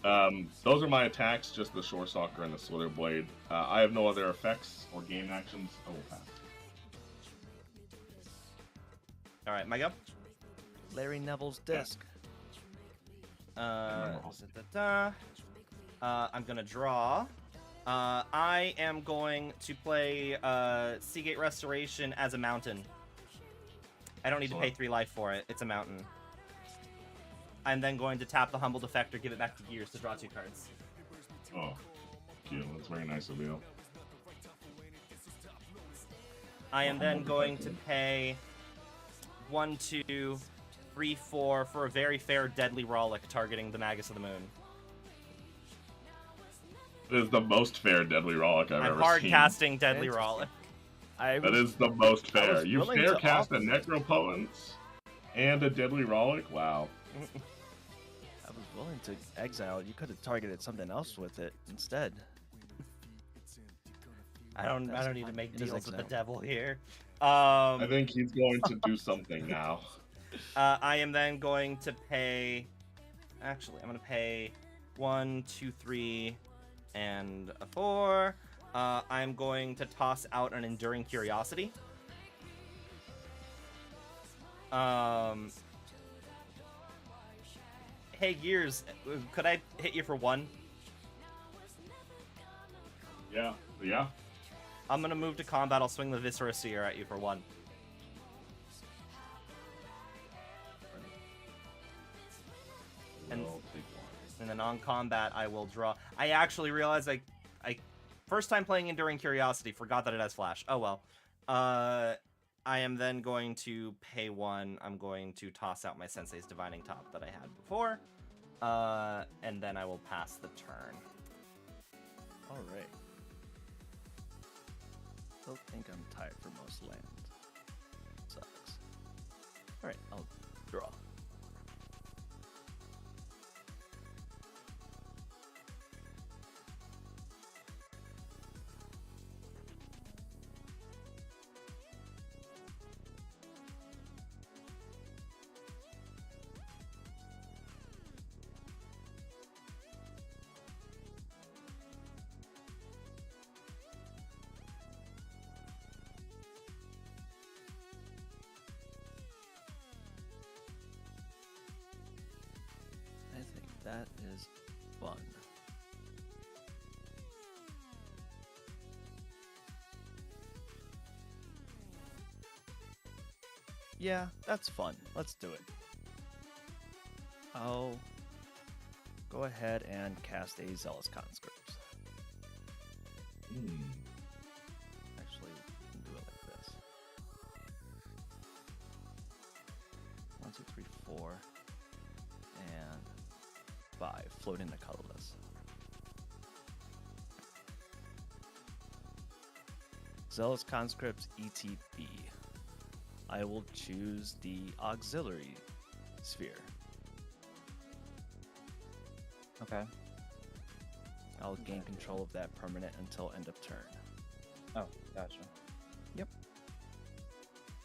Those are my attacks, just the Shore Stalker and the Slither Blade. I have no other effects or game actions. I will pass. All right, my go. Larry Neville's disc. I'm gonna draw. I am going to play Seagate Restoration as a mountain. I don't need to pay 3 life for it. It's a mountain. I'm then going to tap the Humble Defector, give it back to Gears to draw 2 cards. Oh, thank you. That's very nice of you. I am then going to pay 1, 2, 3, 4 for a very fair Deadly Rollick targeting the Magus of the Moon. It is the most fair Deadly Rollick I've I'm ever hard seen. casting Deadly Rollick. That is the most fair. You willing fair to cast a offer Necropotence and a Deadly Rollick? Wow. I was willing to exile. You could have targeted something else with it instead. I don't need to make deals with the devil here. I think he's going to do something now. I am then going to pay. Actually, I'm going to pay 1, 2, 3, and a 4. I'm going to toss out an Enduring Curiosity. Hey, Gears, could I hit you for 1? Yeah. I'm gonna move to combat. I'll swing the Viscera Seer at you for 1. And then on combat, I will draw. I actually realized I first time playing Enduring Curiosity, forgot that it has Flash. Oh well. I am then going to pay 1. I'm going to toss out my Sensei's Divining Top that I had before. And then I will pass the turn. All right. Still think I'm tired for most land. Sucks. All right, I'll draw. fun. Yeah, that's fun. Let's do it. I'll go ahead and cast a Zealous Conscript. Hmm. Actually, we can do it like this. 1, 2, 3, 4, and 5. Float into colorless. Zealous Conscript ETB. I will choose the auxiliary sphere. Okay. I'll gain control of that permanent until end of turn. Oh, gotcha.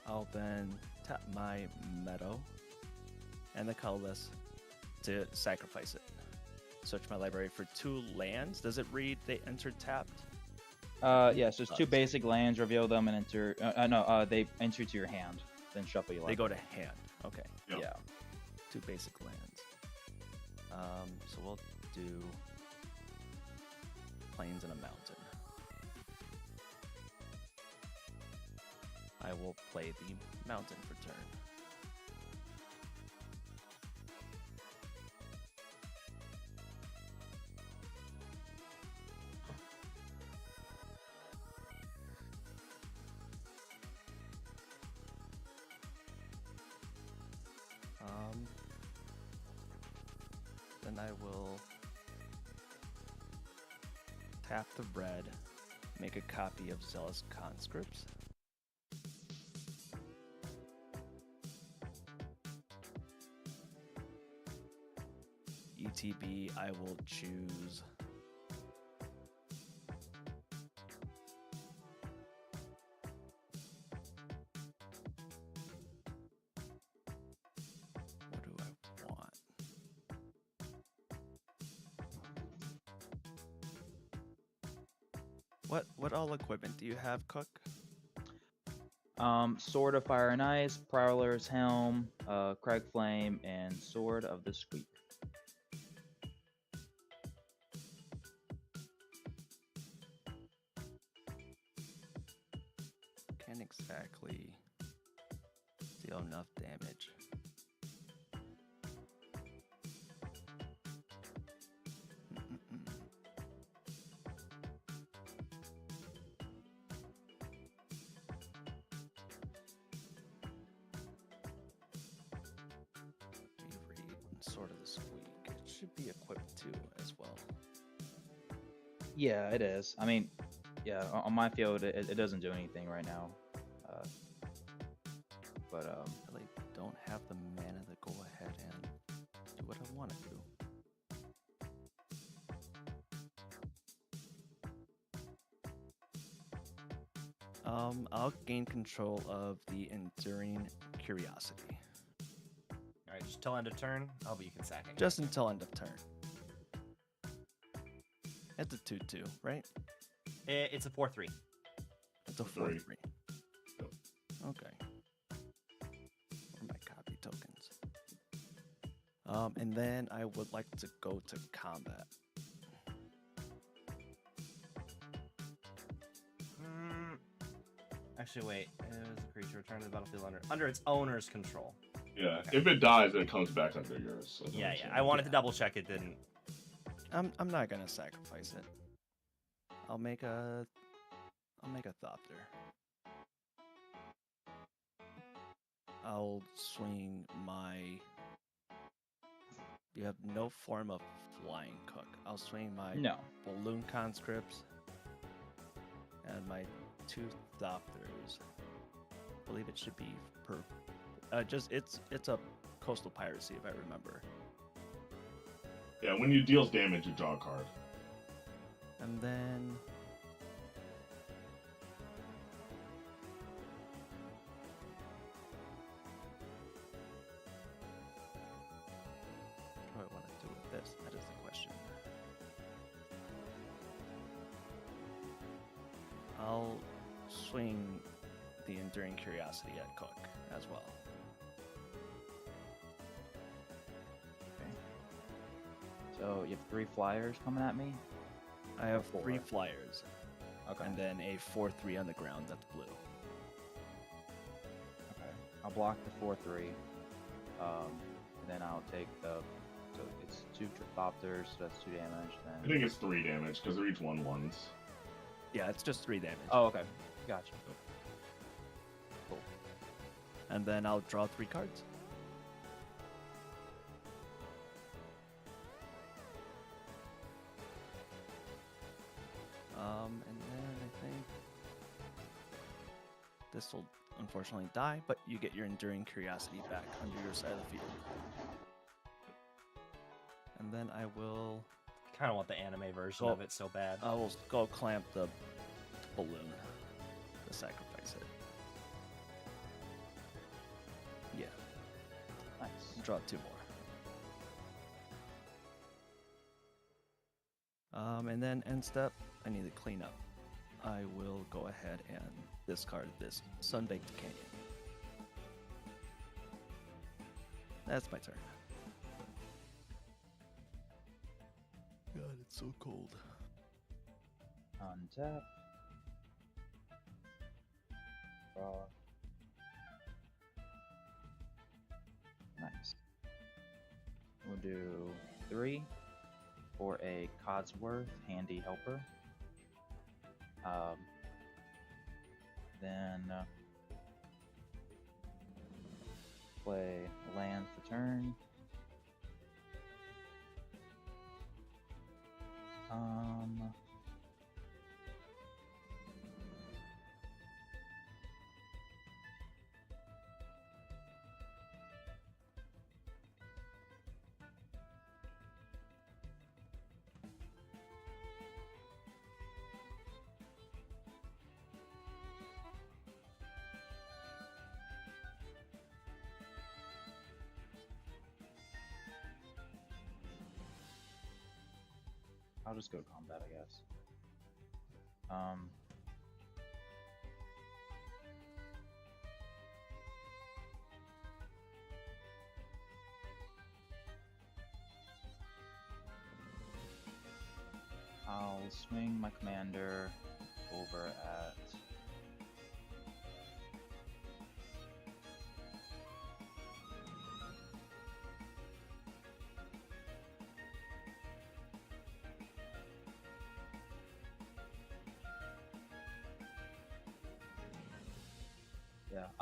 I'll then tap my meadow and the colorless to sacrifice it. Search my library for 2 lands. Does it read they entered tapped? Yes, there's 2 basic lands. Reveal them and enter. They enter to your hand. Then shuffle your They library. go to hand. Okay. Yep. Yeah. 2 basic lands. So we'll do plains and a mountain. I will play the mountain for turn. Then I will tap the red, make a copy of Zealous Conscripts. ETB, I will choose what do I want? What all equipment do you have, Cook? Sword of Fire and Ice, Prowler's Helm, Crag Flame, and Sword of the Sweep. Can't exactly deal enough damage. Reread Sword of the Squeak. It should be equipped too as well. Yeah, it is. I mean, yeah, on my field, it doesn't do anything right now. But I really don't have the mana to go ahead and do what I want to do. I'll gain control of the Enduring Curiosity. All right, just till end of turn. Oh, but you can sack it. Just until end of turn. It's a 2/2, right? It's a 4/3. It's a 4/3. 4/3. Yep. Okay. Where are my copy tokens? And then I would like to go to combat. Actually, wait. It was a creature returned to the battlefield under its owner's control. Yeah. Okay. If it dies, it comes back under yours. That's what Yeah, I'm yeah. saying. I wanted to double check it didn't. I'm not gonna sacrifice it. I'll make a Thopter. I'll swing my. You have no form of flying, Cook. I'll swing my no. balloon conscripts and my 2 Thopters. I believe it should be per. It's a coastal piracy if I remember. Yeah, when you deals damage, you draw a card. And then what do I want to do with this? That is the question. I'll swing the Enduring Curiosity at Cook as well. Okay. So you have 3 flyers coming at me? I have Four. 3 flyers, Okay. and then a 4/3 on the ground that's blue. Okay. I'll block the 4/3. And then I'll take the. So it's 2 Trithopters, so that's 2 damage. I Then. think it's 3 damage because they're each 1/1s. Yeah, it's just 3 damage. Oh, okay. Gotcha. Cool. And then I'll draw 3 cards. And then I think this will unfortunately die, but you get your Enduring Curiosity back under your side of the field. And then I will Kind of want the anime version Well, of it so bad. I will go clamp the balloon to sacrifice it. Yeah, Nice. draw 2 more. And then end step, I need to clean up. I will go ahead and discard this Sunbaked Canyon. That's my turn. God, it's so cold. Untap. Draw. Nice. We'll do 3 for a Codsworth Handy Helper. Then play land for turn. I'll just go to combat, I guess. I'll swing my commander over at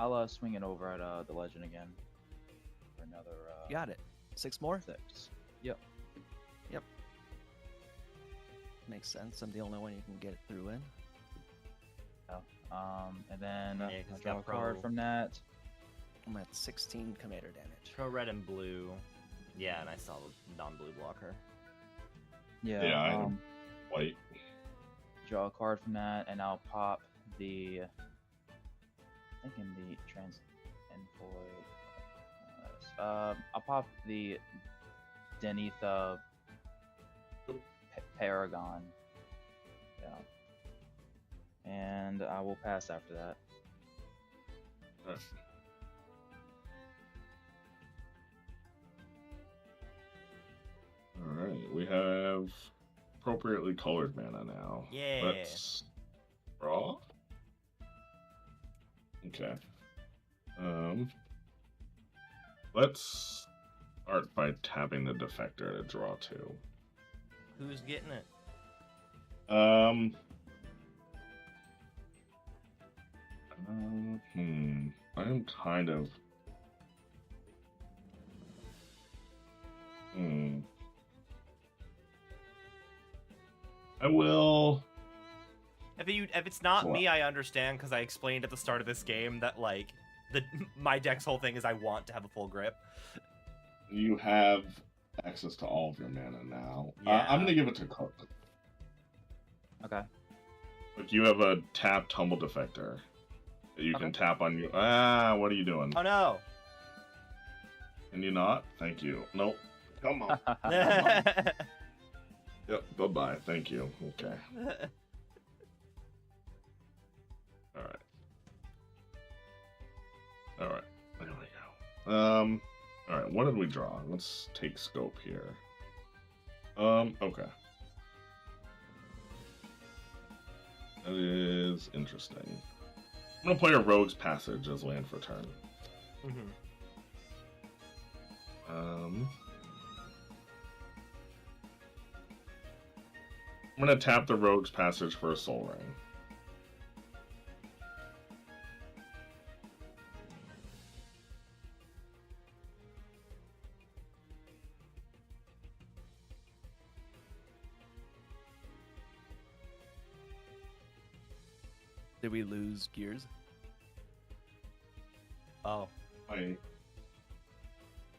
I'll swing it over at the legend again for another Got it. 6 more? 6. Yep. Makes sense. I'm the only one you can get it through in. And then Yeah, 'cause I'll it's draw got a card pro. from that. I'm at 16 commander damage. Pro red and blue. Yeah, and I saw the non-blue blocker. Yeah. Yeah, I know. White. Draw a card from that, and I'll pop the. I think in the trans envoy. I'll pop the Denitha Paragon. Yeah. And I will pass after that. Alright. Alright, we have appropriately colored mana now. Yeah. Let's draw. Okay. Let's start by tapping the defector to draw 2. Who's getting it? I'm kind of. I will. If it's not What? me, I understand because I explained at the start of this game that like my deck's whole thing is I want to have a full grip. You have access to all of your mana now. Yeah. I'm gonna give it to Cook. Okay. Like you have a tap tumble defector that you can tap on you. What are you doing? Oh no! Can you not? Thank you. Nope. Come on. Yeah. Yep. Bye bye. Thank you. Okay. All right. All right. There we go. All right. What did we draw? Let's take scope here. Okay. That is interesting. I'm gonna play a Rogue's Passage as land for turn. Mm-hmm. I'm gonna tap the Rogue's Passage for a Soul Ring. Did we lose gears? Oh. Wait.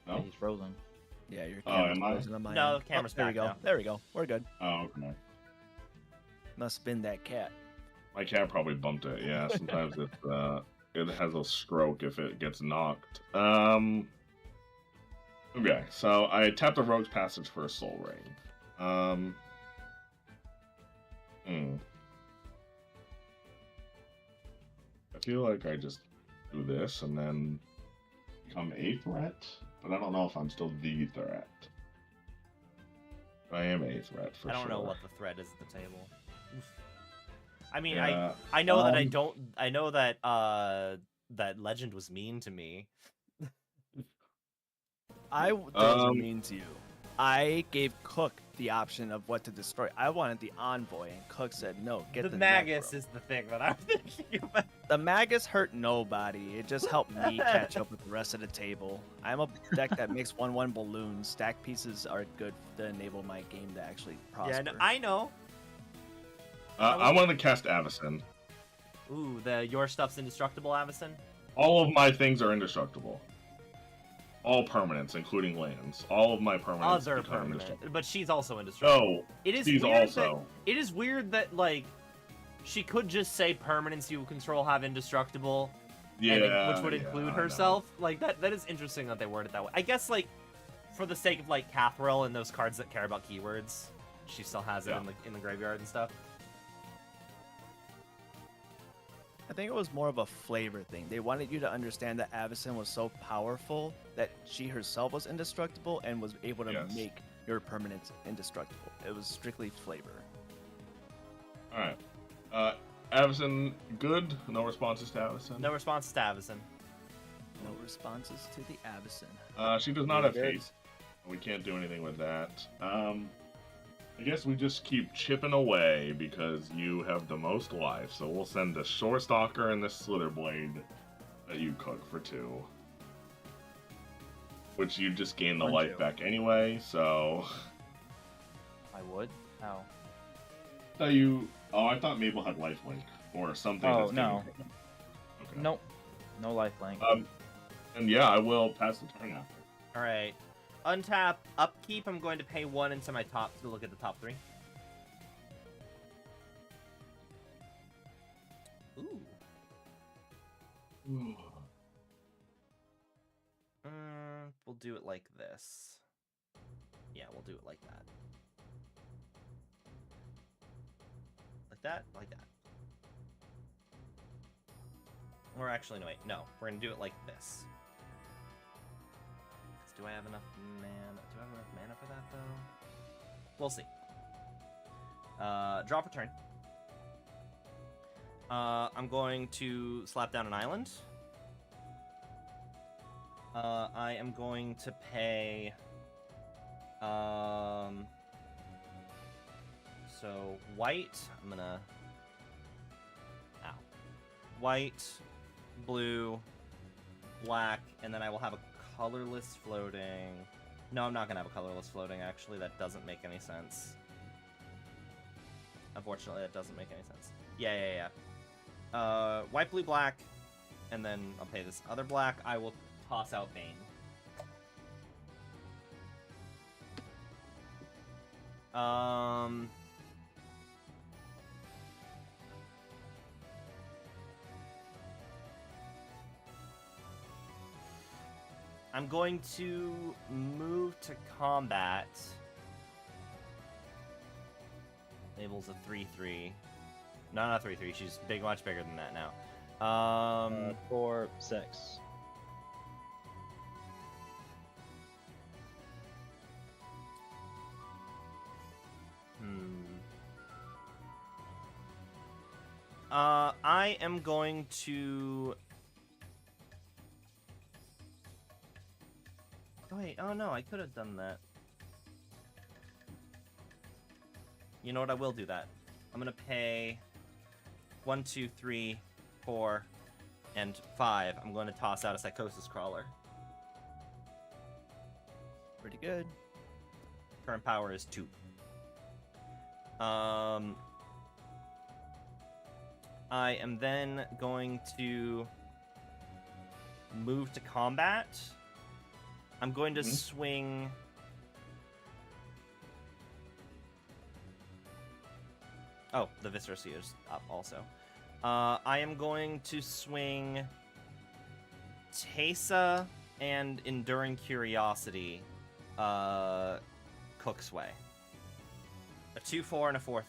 Yeah, No? he's frozen. Yeah, your Oh, camera's am I? frozen on my No, end. camera's there we back go. now. There we go. We're good. Oh, okay. Must spin that cat. My cat probably bumped it. Yeah, sometimes it has a stroke if it gets knocked. Okay, so I tapped the Rogue's Passage for a Soul Ring. I feel like I just do this and then become a threat, but I don't know if I'm still the threat. I am a threat for sure. I don't know what the threat is at the table. Oof. I mean, Yeah, I know that I don't. I know that that Legend was mean to me. I wasn't mean to you. I gave Cook the option of what to destroy. I wanted the envoy, and Cook said no. Get the Magus Necro. is the thing that I'm thinking about. The Magus hurt nobody. It just helped me catch up with the rest of the table. I'm a deck that makes 1/1 balloons. Stack pieces are good to enable my game to actually prosper. Yeah, no, I know. I want to cast Avacyn. Ooh, your stuff's indestructible, Avacyn. All of my things are indestructible. All permanents, including lands. All of my permanents Other become permanent, indestructible. but she's also indestructible. No, It is she's weird also. That, it is weird that like she could just say permanents you control have indestructible, Yeah, which would include herself. Like that is interesting that they word it that way. I guess like for the sake of like Cathril and those cards that care about keywords, she still has it in the graveyard and stuff. I think it was more of a flavor thing. They wanted you to understand that Avacyn was so powerful that she herself was indestructible and was able to make your permanents indestructible. It was strictly flavor. Alright. Avacyn, good? No responses to Avacyn? No responses to Avacyn. No responses to the Avacyn. She does not have Good. haste. We can't do anything with that. I guess we just keep chipping away because you have the most life. So we'll send the Shorestalker and the Slitherblade that you cook for 2. Which you just gain the life back anyway, so... I would? How? I thought Mabel had lifelink or something. Oh, that's no. Okay. Nope. No lifelink. And yeah, I will pass the turn after. All right. Untap, upkeep. I'm going to pay 1 into my top to look at the top 3. Ooh. We'll do it like this. Yeah, we'll do it like that. Like that? Like that. Or actually, no, wait. No, we're going to do it like this. Do I have enough mana? Do I have enough mana for that, though? We'll see. Draw for turn. I'm going to slap down an island. I am going to pay... So, white. I'm gonna... Ow. White, blue, black, and then I will have a colorless floating. No, I'm not gonna have a colorless floating, actually. That doesn't make any sense. Unfortunately, that doesn't make any sense. Yeah. White, blue, black, and then I'll pay this other black. I will toss out Bane. I'm going to move to combat. Mabel's a 3/3. No, not 3/3. She's big, much bigger than that now. 4/6. I am going to... Oh, wait, oh no, I could have done that. You know what, I will do that. I'm gonna pay 1, 2, 3, 4, and 5. I'm going to toss out a Psychosis Crawler. Pretty good. Current power is 2. I am then going to move to combat. I'm going to swing... Oh, the Viscera is up also. I am going to swing Tesa and Enduring Curiosity, Cook's Way. A 2/4 and a 4/3.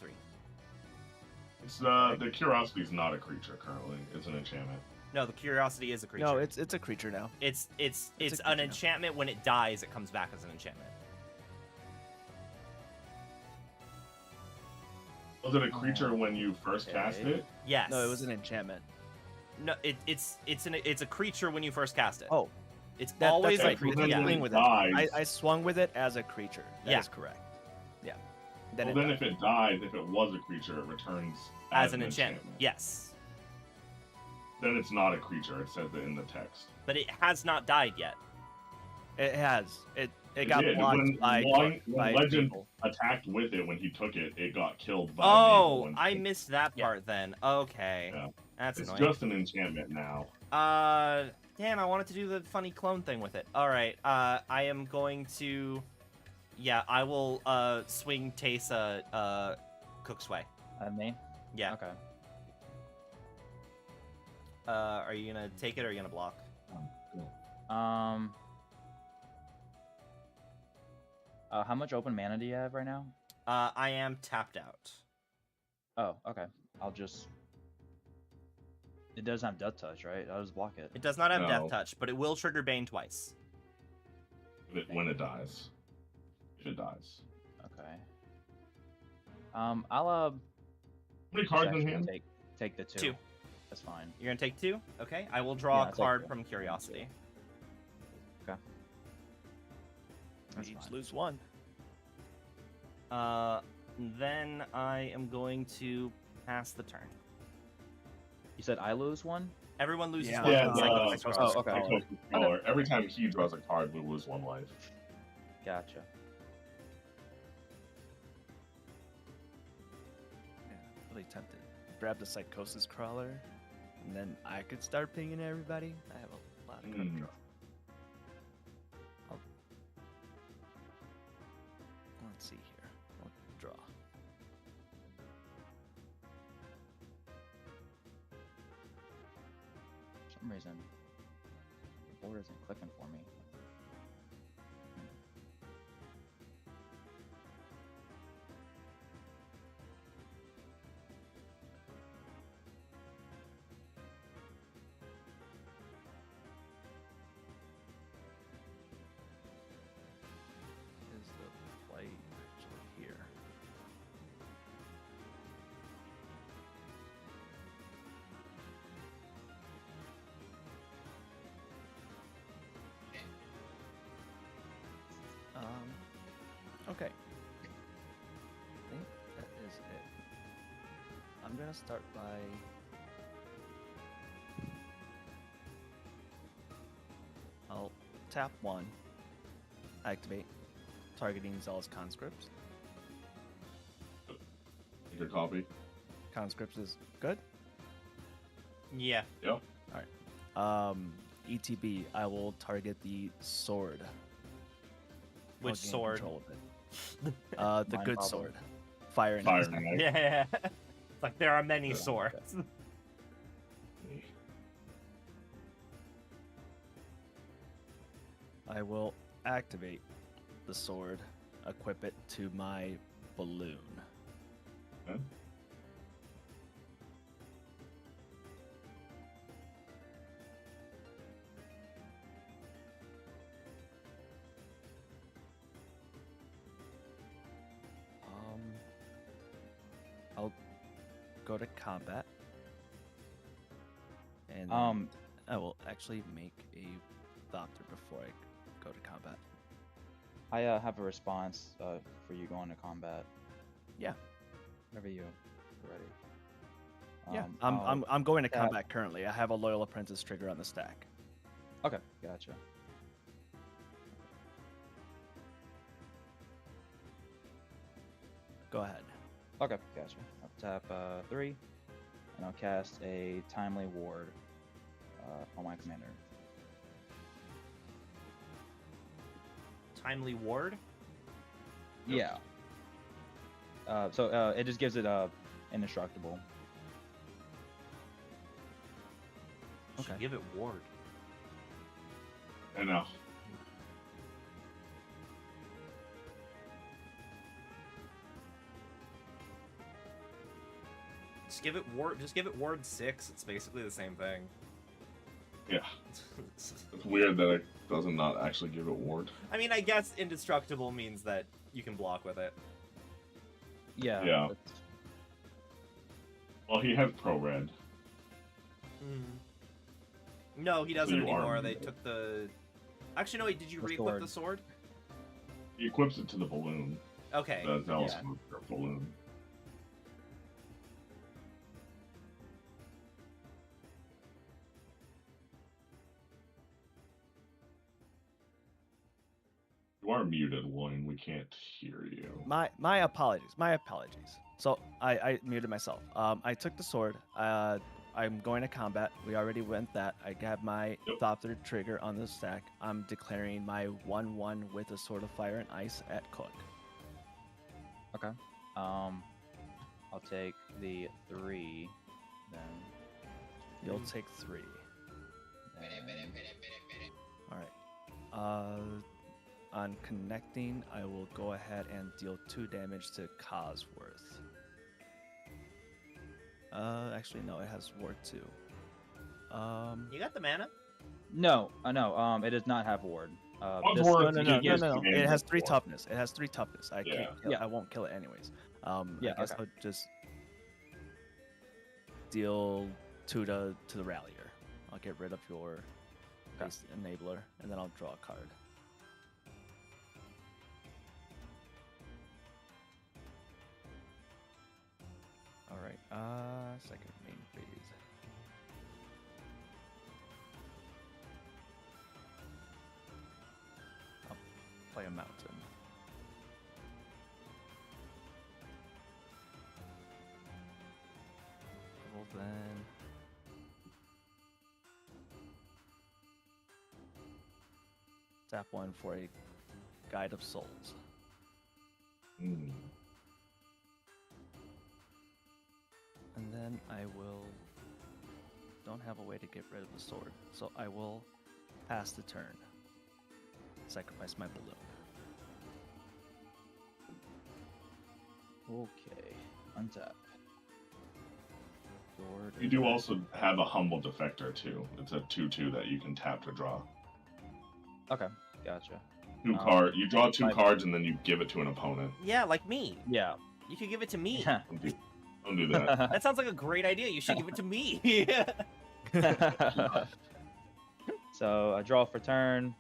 It's the curiosity is not a creature currently. It's an enchantment. No, the Curiosity is a creature. No, it's a creature now. It's a an creature now. enchantment. When it dies, it comes back as an enchantment. Was it a creature when you first cast Okay. it? Yes. No, it was an enchantment. No, it's a creature when you first cast it. Oh, It's that's always right. a creature. Then Yeah. when Swing it with dies, it. I swung with it as a creature. That is Yeah. correct. Yeah. well, it then died. if it dies, if it was a creature, it returns As an enchantment. Yes. Then it's not a creature. It says it in the text. But it has not died yet. It has. It It got did. blocked When by, Legend people. attacked with it when he took it, it got killed by Oh, Mabel. I missed that Yeah. part then. Okay. Yeah. That's It's annoying. just an enchantment now. Damn, I wanted to do the funny clone thing with it. Alright, I am going to... Yeah, I will, swing Tesa, Cook's Way. Me? Yeah. Okay. Are you gonna take it or are you gonna block? How much open mana do you have right now? I am tapped out. Oh, okay. I'll just. It doesn't have Death Touch, right? I'll just block it. It does not have No. Death Touch, but it will trigger Bane twice. When it dies. If it dies. Okay. I'll How many cards in actually hand? take the 2. 2. That's fine. You're gonna take 2? Okay, I will draw Yeah, a I'll take card 2. from Curiosity. Okay. We That's each fine. lose 1. Then I am going to pass the turn. You said I lose 1? Everyone loses Yeah. 1. Yeah, from Psychosis the- Crawler. Oh, okay. Psychosis Crawler. Every time he draws a card, we lose 1 life. Gotcha. Yeah, really tempted. Grab the Psychosis Crawler, and then I could start pinging everybody. I have a lot of card draw. Let's see here. I'll draw. For some reason, the board isn't clicking for me. Is the play actually here? Okay. I think that is it. I'm gonna start by I'll tap 1, activate, targeting Zealous Conscripts. Your copy. Conscripts is good. Yeah. Yep. ETB, I will target the sword. Which I'll gain sword? control of it. The Mind good Bubble. sword. Fire and Fire Ice. Knight. Yeah. It's like there are many Yeah. swords. I will activate the sword, equip it to my balloon. Okay. I'll go to combat. And I will actually make a Thopter before I go to combat. I have a response for you going to combat. Yeah. Whenever you're ready. Yeah, I'll I'm going to tap- combat currently. I have a Loyal Apprentice trigger on the stack. Okay, gotcha. Go ahead. Okay, gotcha. I'll tap 3, and I'll cast a Timely Ward on my commander. Timely ward. Yeah. So it just gives it indestructible. Should Okay. give it ward. I know. Just give it ward. Just give it ward 6. It's basically the same thing. Yeah. It's weird that it doesn't not actually give it ward. I mean, I guess indestructible means that you can block with it. Yeah. Yeah. that's- Well, he has pro red. No, he doesn't you are anymore. They muted. took the. Actually, no. Wait, did you The re-equip sword. the sword? He equips it to the balloon. Okay. The Zealous yeah. Smoker balloon. You are muted, Loin. We can't hear you. My apologies. My apologies. So I muted myself. I took the sword. I'm going to combat. We already went that. I have my Yep. Thopter trigger on the stack. I'm declaring my 1/1 with a Sword of Fire and Ice at Cook. Okay. I'll take the 3, then. You'll take 3. then- All right. On connecting, I will go ahead and deal 2 damage to Cosworth. Actually, no, it has Ward 2. You got the mana? No, no. It does not have ward. What This- ward? No, no, no, He no, gives no, no. two damage It has to 3 ward. toughness. It has 3 toughness. I Yeah. can't kill, Yeah. I won't kill it anyways. Yeah, I guess okay. I'll just deal 2 to the Rallier. I'll get rid of your base enabler, and then I'll draw a card. All right. Second main phase. I'll play a mountain. Well then. Tap 1 for a Guide of Souls. Mm. And then I will. Don't have a way to get rid of the sword, so I will pass the turn. Sacrifice my balloon. Okay. Untap. Sword You do also have a Humble Defector, too. It's a 2/2 that you can tap to draw. Okay, gotcha. You draw 2 my- cards and then you give it to an opponent. Yeah, like me. Yeah. You could give it to me. Don't do that. That sounds like a great idea. You should give it to me. So I draw for turn.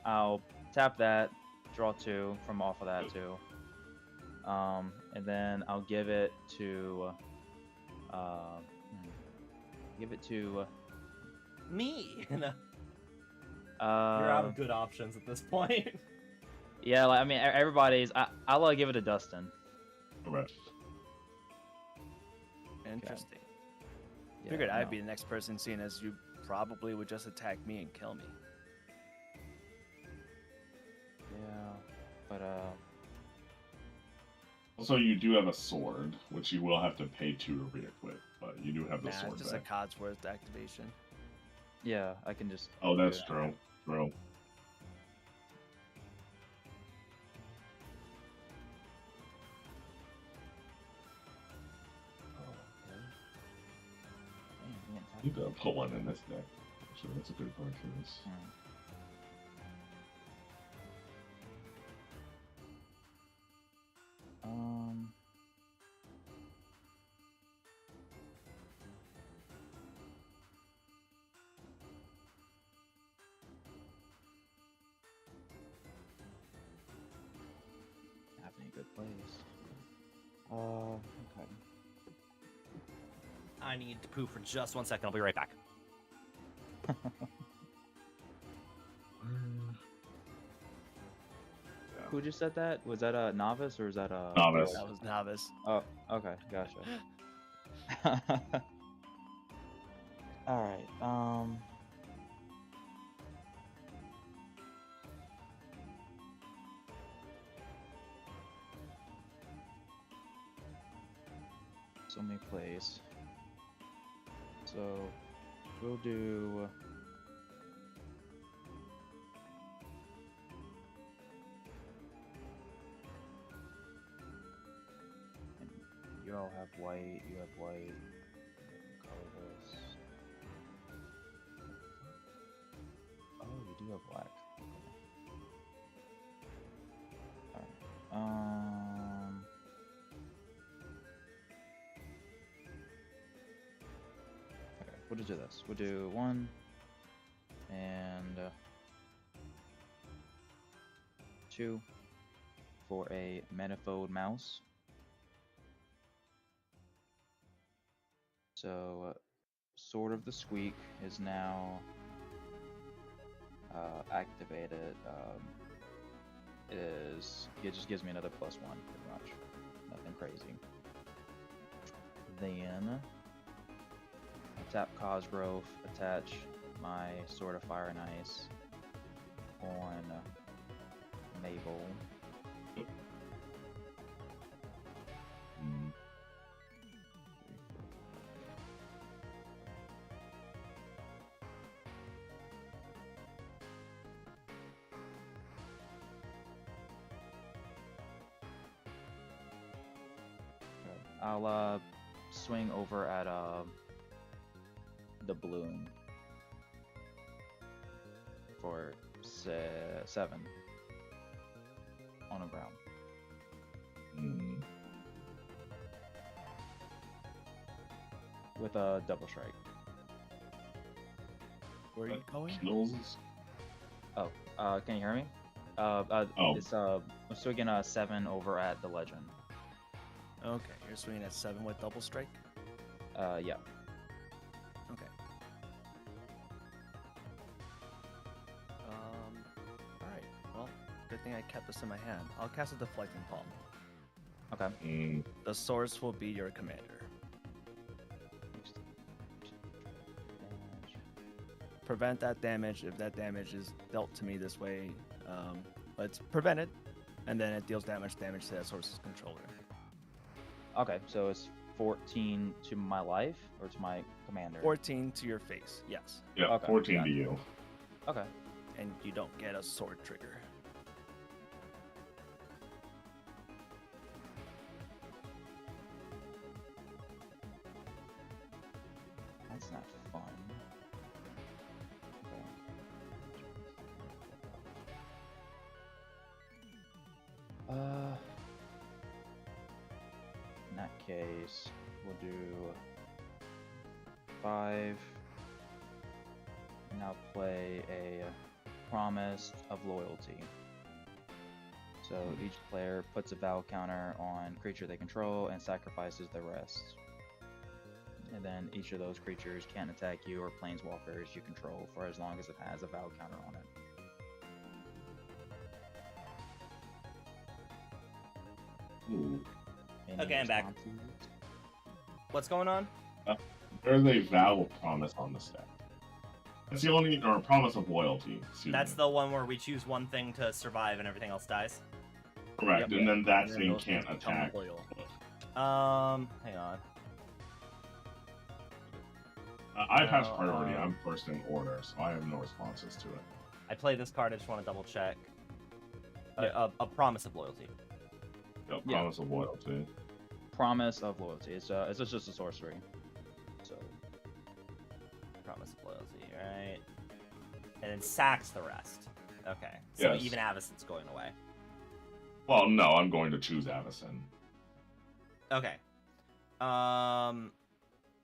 I'll tap that, draw 2 from off of that too. And then I'll give it to. Give it to. Me. You're Uh, out of good options at this point. yeah, like, I mean, everybody's. I'll give it to Dustin. Correct. Interesting. Yeah, Figured I'd no. be the next person, seeing as you probably would just attack me and kill me. Yeah, but Also, you do have a sword, which you will have to pay 2 to re-equip, but you do have the Nah, sword it's just back. a Codsworth activation. yeah, I can just. Oh, do that's that. true. True. Oh, okay. Damn, you didn't tap You gotta put one in this deck. Actually, that's a good card for this. Um. good place. Okay. I need to poo for just 1 second. I'll be right back. Who just said that? Was that a novice or is that a Novice. That was novice. Oh, okay, gotcha. All right. So many plays. So we'll do. You all have white. You have white. Colorless. Oh, you do have black. Okay. All right. Okay, we'll just do this. We'll do 1 and 2 for a manifold mouse. So, Sword of the Squeak is now activated. It just gives me another +1, pretty much. Nothing crazy. Then, tap Cosgrove, attach my Sword of Fire and Ice on Mabel. I'll swing over at the bloom for 7 on the ground. With a double strike. Where are you going? Kills. Oh, can you hear me? It's swinging 7 over at the legend. Okay, you're swinging at 7 with double strike? Yeah. Okay. Alright, well, good thing I kept this in my hand. I'll cast a Deflecting Palm. Okay. The source will be your commander. Prevent that damage if that damage is dealt to me this way. Let's prevent it, and then it deals damage to that source's controller. Okay, so it's 14 to my life or to my commander? 14 to your face, yes. Yeah, Okay, 14 got to it. you. Okay. And you don't get a sword trigger. That's not fun. Okay. In that case, we'll do 5. Now play a Promise of Loyalty. So each player puts a vow counter on creature they control and sacrifices the rest. And then each of those creatures can't attack you or planeswalkers you control for as long as it has a vow counter on it. Ooh. Any Okay, I'm back. responses? What's going on? There's a vow of promise on the stack. That's the only, or promise of loyalty. That's the one where we choose one thing to survive and everything else dies. correct, Yep. and then that And then thing those things can't become attack. loyal. Hang on. I pass No, priority. I'm first in order, so I have no responses to it. I play this card. I just want to double check. A promise of loyalty. Yep, Yeah. promise of loyalty. Promise of Loyalty. It's just a sorcery. So Promise of loyalty, right? And then sacks the rest. Okay. So Yes. even Avacyn's going away. Well, no, I'm going to choose Avacyn. Okay.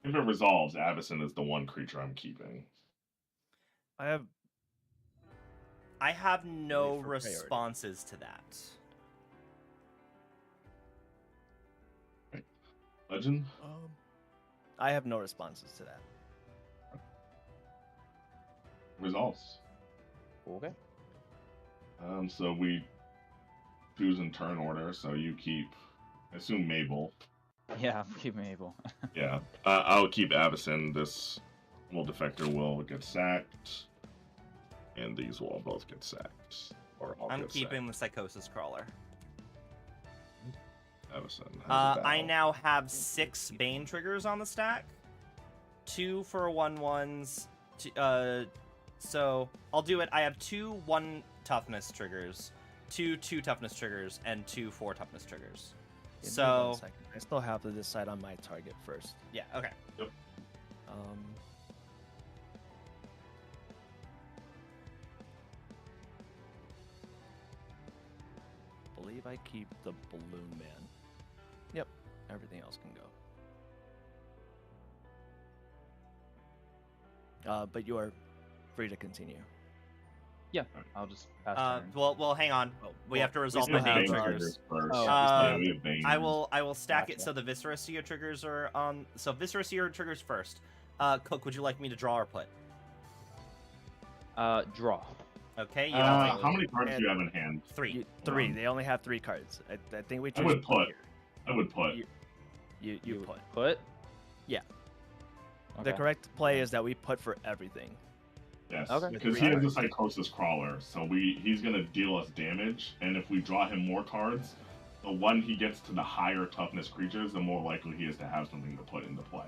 If it resolves, Avacyn is the one creature I'm keeping. I have I have no Wait for priority. responses to that. Legend. I have no responses to that. Results. Okay. So we choose in turn order. So you keep, I assume Mabel. Yeah, keep me able. Yeah. I'll keep Avison. This little defector will get sacked, and these will all both get sacked. Or all I'm get keeping the Psychosis Crawler. sacked. Avison. how's the I battle? now have 6 Bane triggers on the stack. 2 for 1/1s. So I'll do it. I have 2 1 toughness triggers, 2 2 toughness triggers, and 2 4 toughness triggers. Give me So 1 second. I still have to decide on my target first. yeah, okay. Believe I keep the Balloon Man. Yep, everything else can go. But you are free to continue. Yeah, I'll just pass turn. Well, hang on. We have to resolve We my have Bane Bane triggers. first. Oh. Yeah, we have Bane. I will stack it Gotcha. so the Viscera Seer triggers are on. So Viscera Seer triggers first. Cook, would you like me to draw or put? Draw. Okay, you don't take How many cards do you have in hand? 3. 3. They only have 3 cards. I think we I choose would put. here. I would put. You put. Put? Yeah. Okay. The correct play is that we put for everything. Yes, Okay. because he has a Psychosis Crawler, so he's gonna deal us damage, and if we draw him more cards, the one he gets to the higher toughness creatures, the more likely he is to have something to put into play.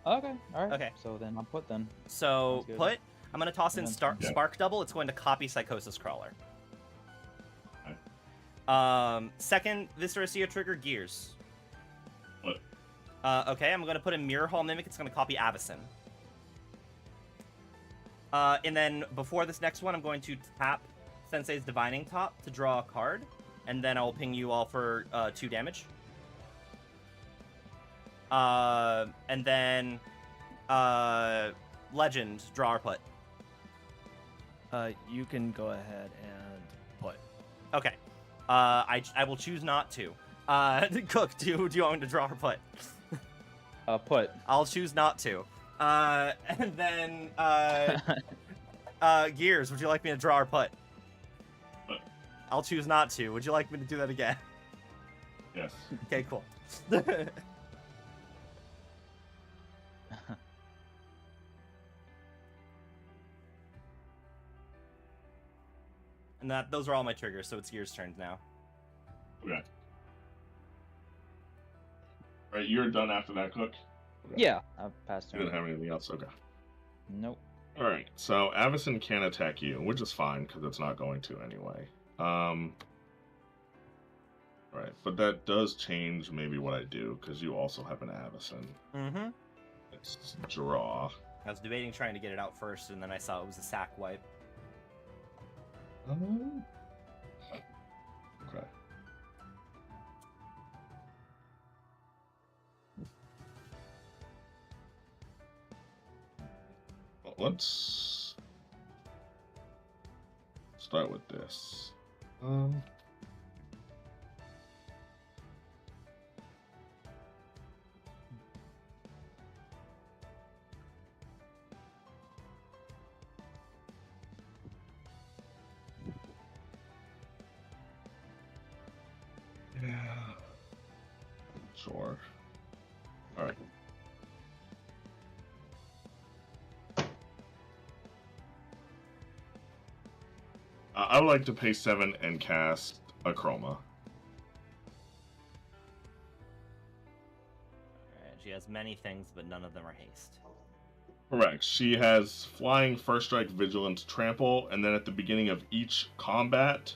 Okay, alright. Okay. So then I'll put then. So Sounds good. put. I'm gonna toss in Yeah. Spark Double. It's going to copy Psychosis Crawler. Okay. Second Viscera Seer trigger, Gears. Put. Okay, I'm gonna put in Mirror Hall Mimic. It's gonna copy Avison. And then before this next one, I'm going to tap Sensei's Divining Top to draw a card, and then I'll ping you all for 2 damage. And then Legend, draw or put. You can go ahead and put. Okay. I will choose not to. Cook, do you want me to draw or put? Put. I'll choose not to. And then Gears, would you like me to draw or put? Put. I'll choose not to. Would you like me to do that again? Yes. Okay, cool. And those are all my triggers, so it's Gears' turns now. Okay. Right, you're done after that, Cook? Okay. Yeah, I'll pass You turn. don't have anything else? Okay. Nope. Alright, so Avison can attack you, which is fine, because it's not going to anyway. Right, but that does change maybe what I do, because you also have an Avison. Mm-hmm. Let's draw. I was debating trying to get it out first, and then I saw it was a sack wipe. Okay. Well, let's start with this. Yeah. Sure. All right. I would like to pay 7 and cast a Chroma. Alright, she has many things, but none of them are haste. Correct. She has Flying, First Strike, Vigilance, Trample, and then at the beginning of each combat,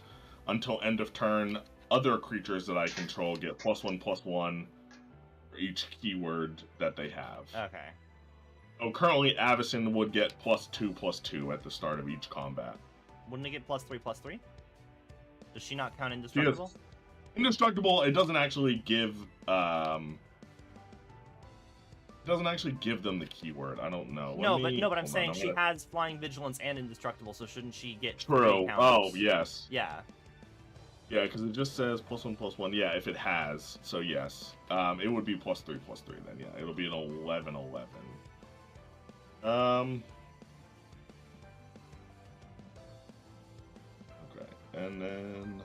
until end of turn, other creatures that I control get +1/+1 for each keyword that they have. Okay. So currently, Avison would get +2/+2 at the start of each combat. Wouldn't it get +3/+3? Does she not count indestructible? Indestructible. It doesn't actually give. Doesn't actually give them the keyword. I don't know. No, Let me- but I'm hold on, saying I'm she gonna- has Flying Vigilance and Indestructible, so shouldn't she get True. 3 Oh counters? yes. Yeah. Yeah, because it just says +1/+1. Yeah, if it has. So yes. It would be +3/+3 then. Yeah, it'll be an 11/11. Okay, and then.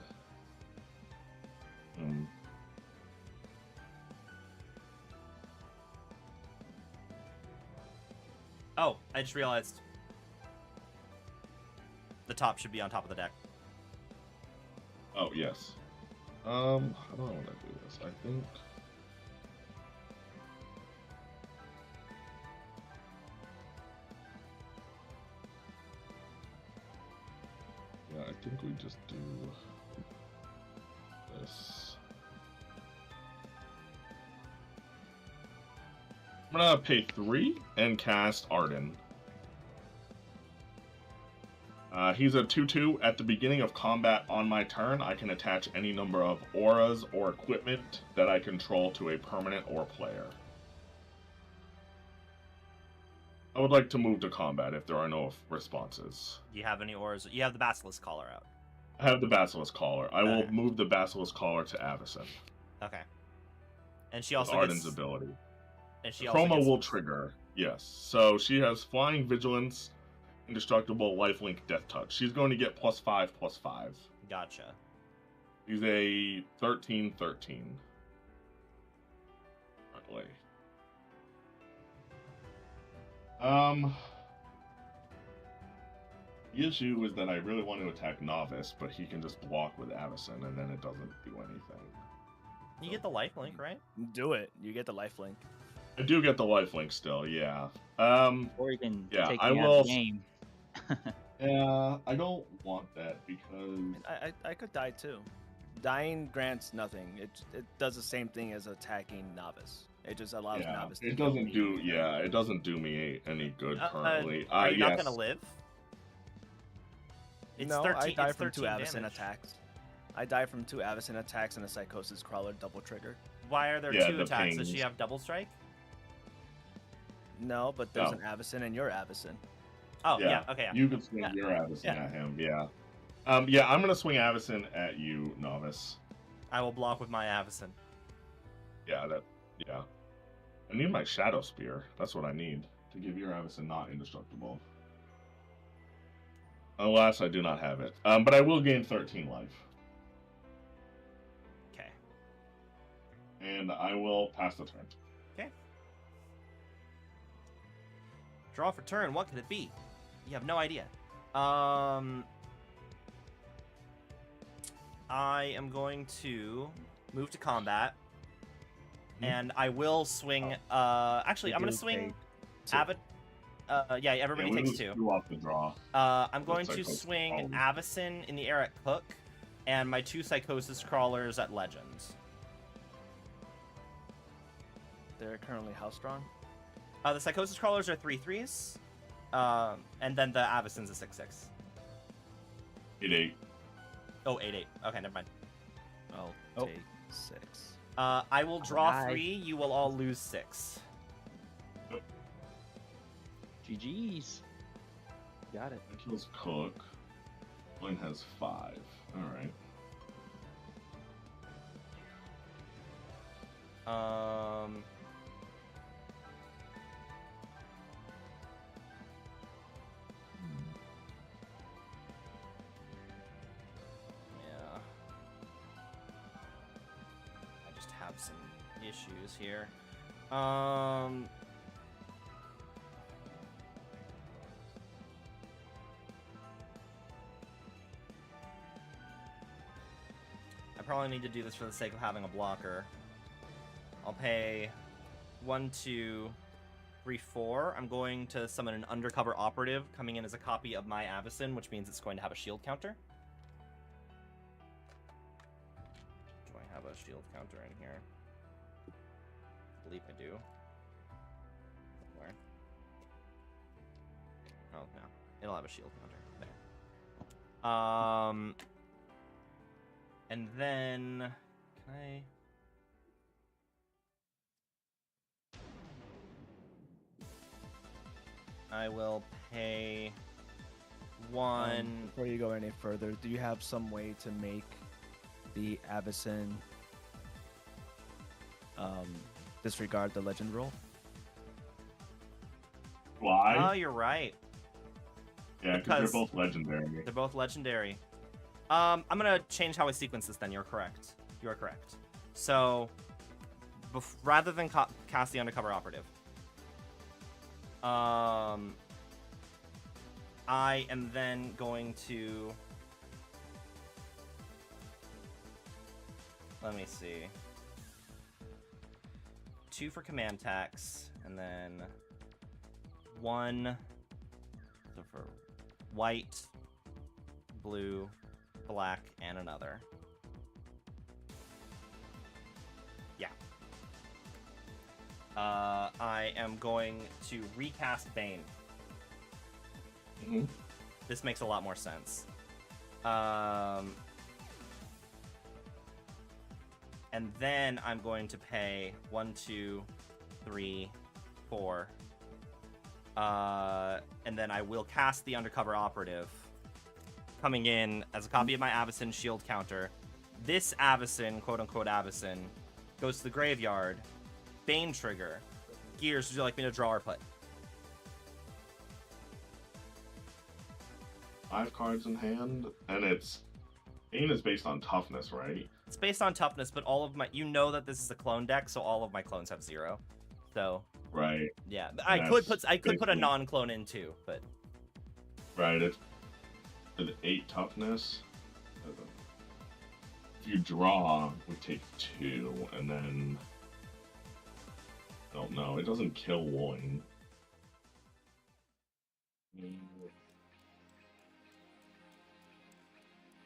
Oh, I just realized the top should be on top of the deck. Oh yes. How do I want to do this? I think. Yeah, I think we just do this. I'm gonna pay 3 and cast Arden. He's a 2/2. At the beginning of combat on my turn, I can attach any number of auras or equipment that I control to a permanent or player. I would like to move to combat if there are no responses. Do you have any auras? You have the Basilisk Collar out. I have the Basilisk Collar. I will Okay. move the Basilisk Collar to Avacyn. Okay. And she With also Arden's gets... ability. And she also Chroma gets... will trigger. Yes. So she has Flying, Vigilance, Indestructible, Lifelink, Death Touch. She's going to get +5/+5. Gotcha. He's a 13/13. Currently. The issue is that I really want to attack Novice, but he can just block with Avacyn, and then it doesn't do anything. You get the lifelink, right? Do it. You get the lifelink. I do get the lifelink still, yeah. Or you can Yeah, take I me out will. of the game. Yeah, I don't want that because I could die too. Dying grants nothing. It does the same thing as attacking Novice. It just allows yeah, Novice to it kill doesn't me. do. Yeah, it doesn't do me any good currently. Are you not Yes. gonna live? It's No, 13, I die it's from 2 13 Avacyn damage. attacks. I die from 2 Avacyn attacks and a Psychosis Crawler double trigger. Why are there Yeah, 2 the attacks? Does she pings. have double strike? No, but there's No. an Avacyn and your Avacyn. Oh, yeah, okay, yeah. You can swing Yeah. your Avacyn Yeah. at him. Yeah. Yeah, I'm gonna swing Avacyn at you, Novice. I will block with my Avacyn. Yeah, yeah. I need my Shadow Spear. That's what I need to give your Avacyn not indestructible. Alas, I do not have it. But I will gain 13 life. Okay. And I will pass the turn. Okay. Draw for turn. What could it be? You have no idea. I am going to move to combat. And I will swing. Actually, I'm going to swing. Yeah, everybody we takes lose 2. 2 off the draw. I'm going to Psychosis swing Crawler. Avacyn in the air at Cook, and my 2 Psychosis Crawlers at Legends. They're currently how strong? The Psychosis Crawlers are 3/3s, and then the Avacyn's a 6/6. 8/8. Oh, 8/8. Okay, never mind. I'll take 6. I will draw Alright. 3. You will all lose 6. GG's. Got it. That kills Cook. Mine has 5. Alright. Yeah. I just have some issues here. I probably need to do this for the sake of having a blocker. I'll pay 1, 2, 3, 4. I'm going to summon an undercover operative coming in as a copy of my Avacyn, which means it's going to have a shield counter. Do I have a shield counter in here? I believe I do. Where? Oh, no. It'll have a shield counter. There. And then... Can I... I will pay 1... Before you go any further, do you have some way to make the Avacyn disregard the legend rule? Oh, Why? you're right. Yeah, because because- they're both legendary. They're both legendary. I'm gonna change how I sequence this then. You're correct. You are correct. So, rather than cast the Undercover Operative, I am then going to... Let me see. 2 for command tax, and then 1 for white, blue, black, and another. Yeah. I am going to recast Bane. Mhm. This makes a lot more sense. And then I'm going to pay 1, 2, 3, 4. And then I will cast the Undercover Operative, coming in as a copy of my Avacyn shield counter. This Avacyn, quote-unquote Avacyn, goes to the graveyard. Bane trigger. Gears, would you like me to draw or put? 5 cards in hand, and it's Bane is based on toughness, right? It's based on toughness, but all of my... You know that this is a clone deck, so all of my clones have 0. So, Right, yeah. I could put a basically- non-clone in too, but... right. It's an 8 toughness. If you draw, we take 2, and then I don't know. It doesn't kill Loin.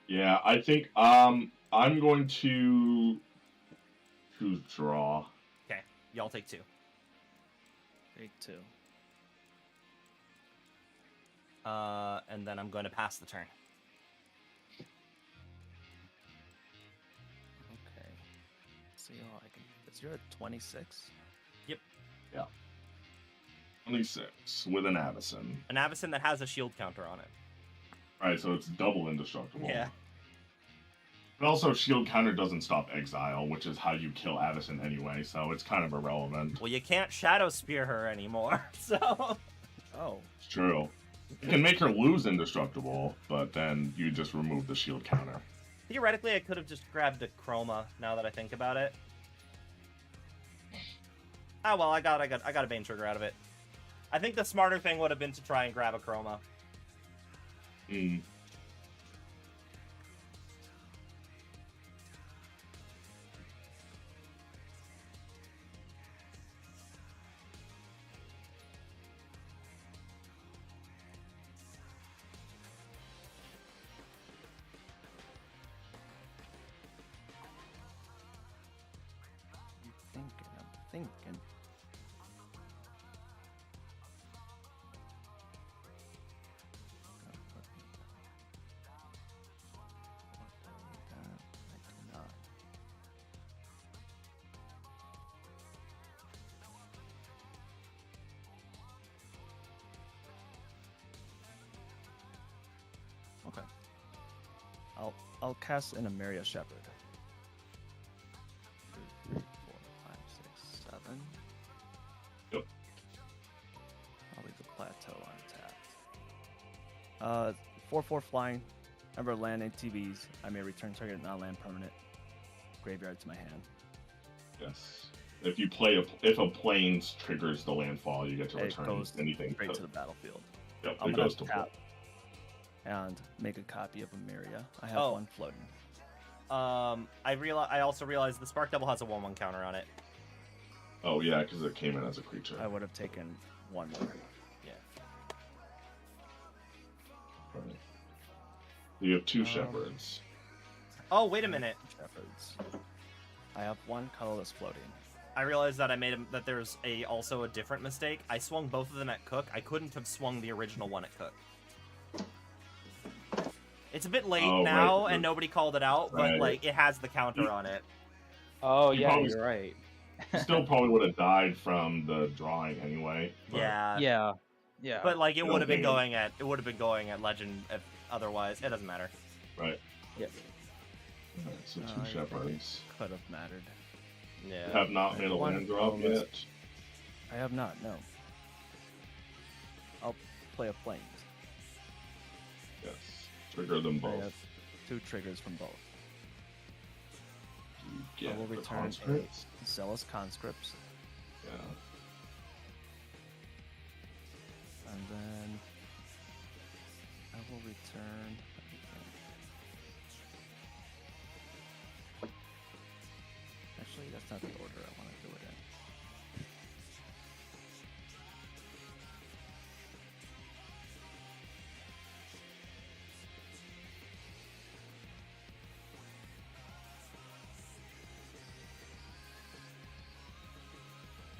Yeah, I think I'm going to choose draw. Okay, y'all take 2. Take 2. And then I'm going to pass the turn. Okay. See how I can. Is you're at 26? 26 with an Avacyn. An Avacyn that has a shield counter on it. Right, so it's double indestructible. Yeah. But also, shield counter doesn't stop exile, which is how you kill Avacyn anyway, so it's kind of irrelevant. Well, you can't Shadow Spear her anymore, so... Oh. It's true. You can make her lose indestructible, but then you just remove the shield counter. Theoretically, I could have just grabbed a Chroma, now that I think about it. Oh, well, I got a Bane trigger out of it. I think the smarter thing would have been to try and grab a Chroma. Hmm. I'm thinking. I do not. Okay. I'll cast an Ameria Shepherd. 2, 3, 4, 5, 6, 7. Yep. I'll leave the plateau untapped. 4/4 flying. Whenever land ATVs, I may return target non-land permanent graveyard to my hand. Yes. If you play if a planes triggers the landfall, you get to It return goes anything. straight to the battlefield. Yep, I'm it gonna goes to tap and make a copy of Ameria. I have Oh. one floating. I also realized the Spark Devil has a 1/1 counter on it. Oh yeah, because it came in as a creature. I would have taken one more. Yeah. Right. You have 2 Um, shepherds. Oh, wait a minute. Shepherds. I have one colorless floating. I realized that that there's also a different mistake. I swung both of them at Cook. I couldn't have swung the original one at Cook. It's a bit late Oh, now, right. and nobody called it out, but Right. like it has the counter on it. Oh You yeah, probably- you're right. You still probably would have died from the drawing anyway. but- Yeah. Yeah. But like it No, would have been damn. going at Legend if otherwise. It doesn't matter. Right. Yeah. Alright, so I two think shepherds. Could have mattered. Yeah. You have not made a One land drop almost- yet. I have not, no. I'll play a flames. Yes. Trigger them I both. have 2 triggers from both. Do you I will get the return conscripts? Zealous Conscripts, Yeah. and then I will return. Actually, that's not the order I want to do it in.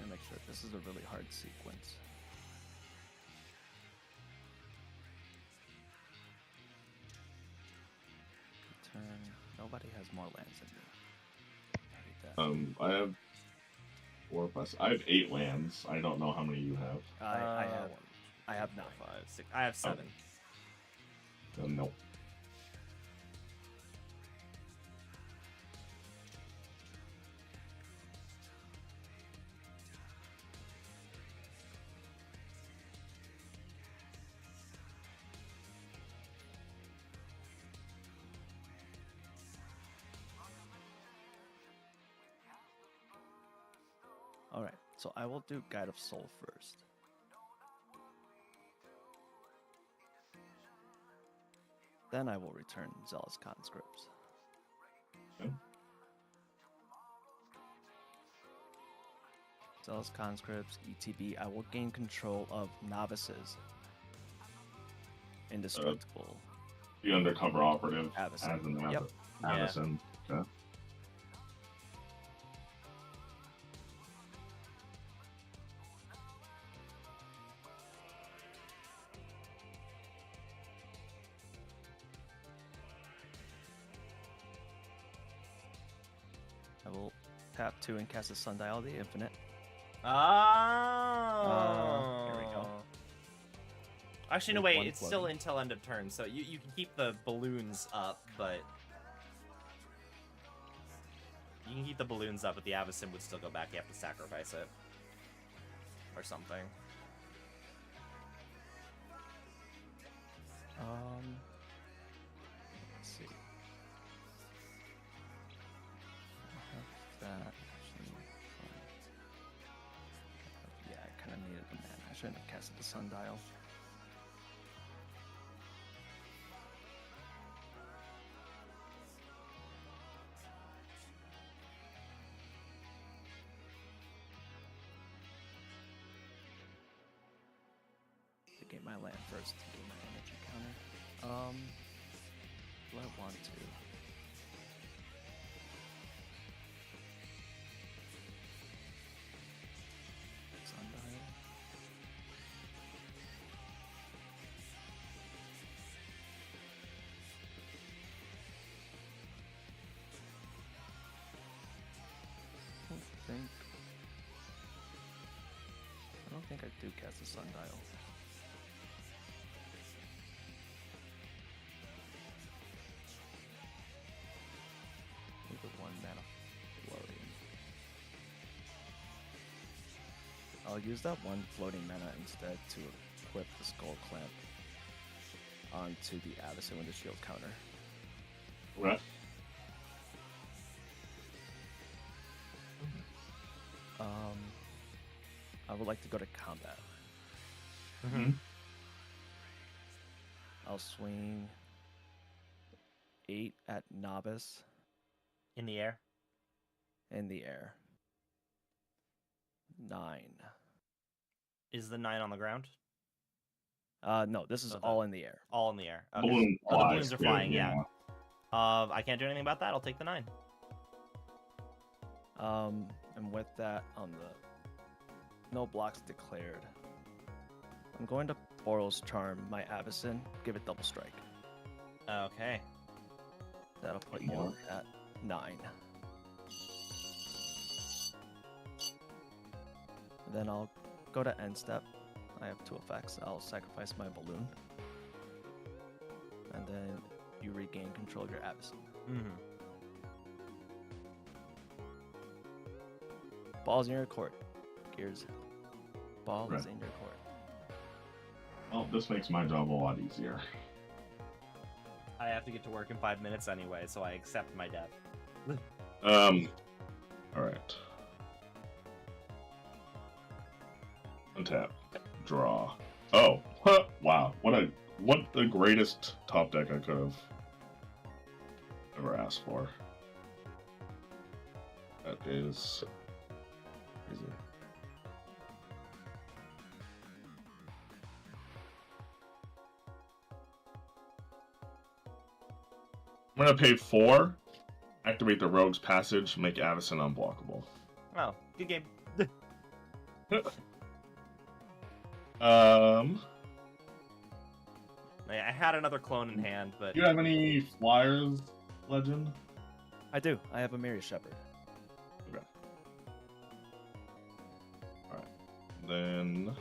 And make sure this is a really hard sequence. Return. Nobody has more lands than me. I hate that. I have 4 plus. I have 8 lands. I don't know how many you have. I have 9. 5, 6. I have 7. Nope. Alright, so I will do Guide of Soul first. Then I will return Zealous Conscripts. Okay. Zealous Conscripts, ETB, I will gain control of Novices. Indestructible. The undercover operative Avacyn. as an Yep. Avacyn. Okay. I will tap 2 and cast a Sundial the Infinite. Oh. Here we go. Actually, no, With wait. one It's still floating. until end of turn, so you can keep the balloons up, but you can keep the balloons up, but the Avacyn would still go back. You have to sacrifice it or something. Let's see. I have that. Actually, fine. Yeah, I kind of needed the mana. I shouldn't have casted the Sundial. To get my land first to get my energy counter. Do I want to? Sundial. I don't think I do cast a Sundial. With the 1 mana floating. I'll use that 1 floating mana instead to equip the Skull Clamp onto the Avacyn with the shield counter. Okay. I would like to go to combat. Mm-hmm. I'll swing 8 at Novice In the air. in the air. 9. Is the 9 on the ground? No, this is Oh, all in the air. All in the air. Okay. Balloon Oh, the flies balloons are too, flying, yeah. I can't do anything about that. I'll take the 9. And with that, on the no blocks declared, I'm going to Boral's Charm my Avacyn, give it double strike. Okay. That'll put More. you at 9. Then I'll go to end step. I have 2 effects. I'll sacrifice my balloon. And then you regain control of your Avacyn. Mm-hmm. Ball's in your court. Gears. Ball is Right. in your court. Well, this makes my job a lot easier. I have to get to work in 5 minutes anyway, so I accept my death. All right. Untap. Draw. Oh, huh. Wow. What the greatest top deck I could have ever asked for. That is crazy. I'm gonna pay 4. Activate the Rogue's Passage. Make Avison unblockable. Oh, good game. I had another clone in hand, but Do you have any flyers, Legend? I do. I have a Mary Shepherd. Okay. Alright. Then,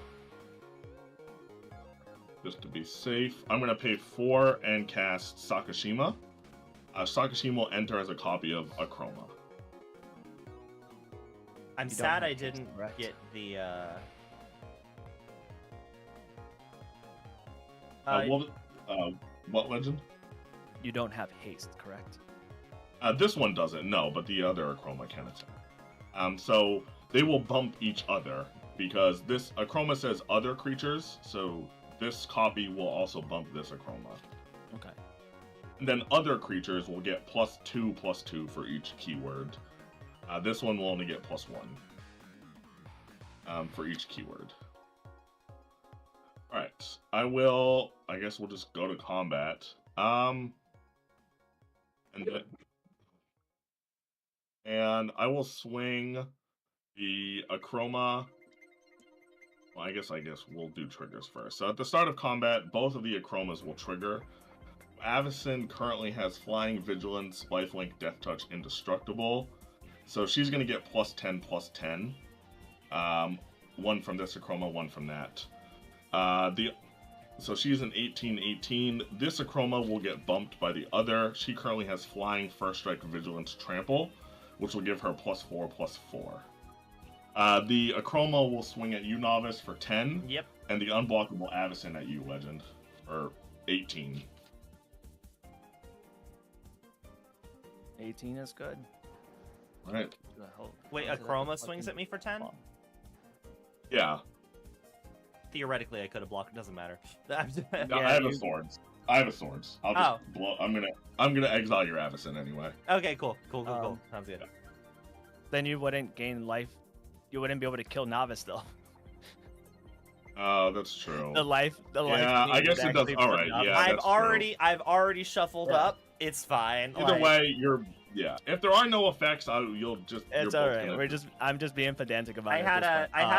just to be safe, I'm going to pay 4 and cast Sakashima. Sakashima will enter as a copy of Achroma. I'm You don't sad have I haste, didn't correct? get the. What Legend? You don't have haste, correct? This one doesn't, no, but the other Achroma can attack. So they will bump each other because this Achroma says other creatures, so this copy will also bump this Achroma. Okay. And then other creatures will get +2/+2 for each keyword. This one will only get +1 for each keyword. Alright, I guess we'll just go to combat. And I will swing the Achroma. Well, I guess we'll do triggers first. So at the start of combat, both of the Achromas will trigger. Avison currently has Flying, Vigilance, Lifelink, Death Touch, Indestructible. So she's going to get +10/+10. One from this Achroma, one from that. So she's an 18/18. This Achroma will get bumped by the other. She currently has Flying, First Strike, Vigilance, Trample, which will give her +4/+4. The Achroma will swing at you, Novice, for 10. Yep. And the unblockable Avison at you, Legend, for 18. 18 is good. All right. Wait, Achroma swings at me for 10? Yeah. Theoretically, I could have blocked. It doesn't matter. I have a swords. I have a swords. I'll just blow. I'm gonna exile your Avison anyway. Okay, cool. Sounds good. Then you wouldn't gain life. You wouldn't be able to kill Novice though. Oh, that's true. The life. Yeah, I guess it does. All right. Yeah, I've that's already shuffled up. It's fine. True. Either way, if there are no effects, you'll just. It's all right. I'm just being pedantic about I it. had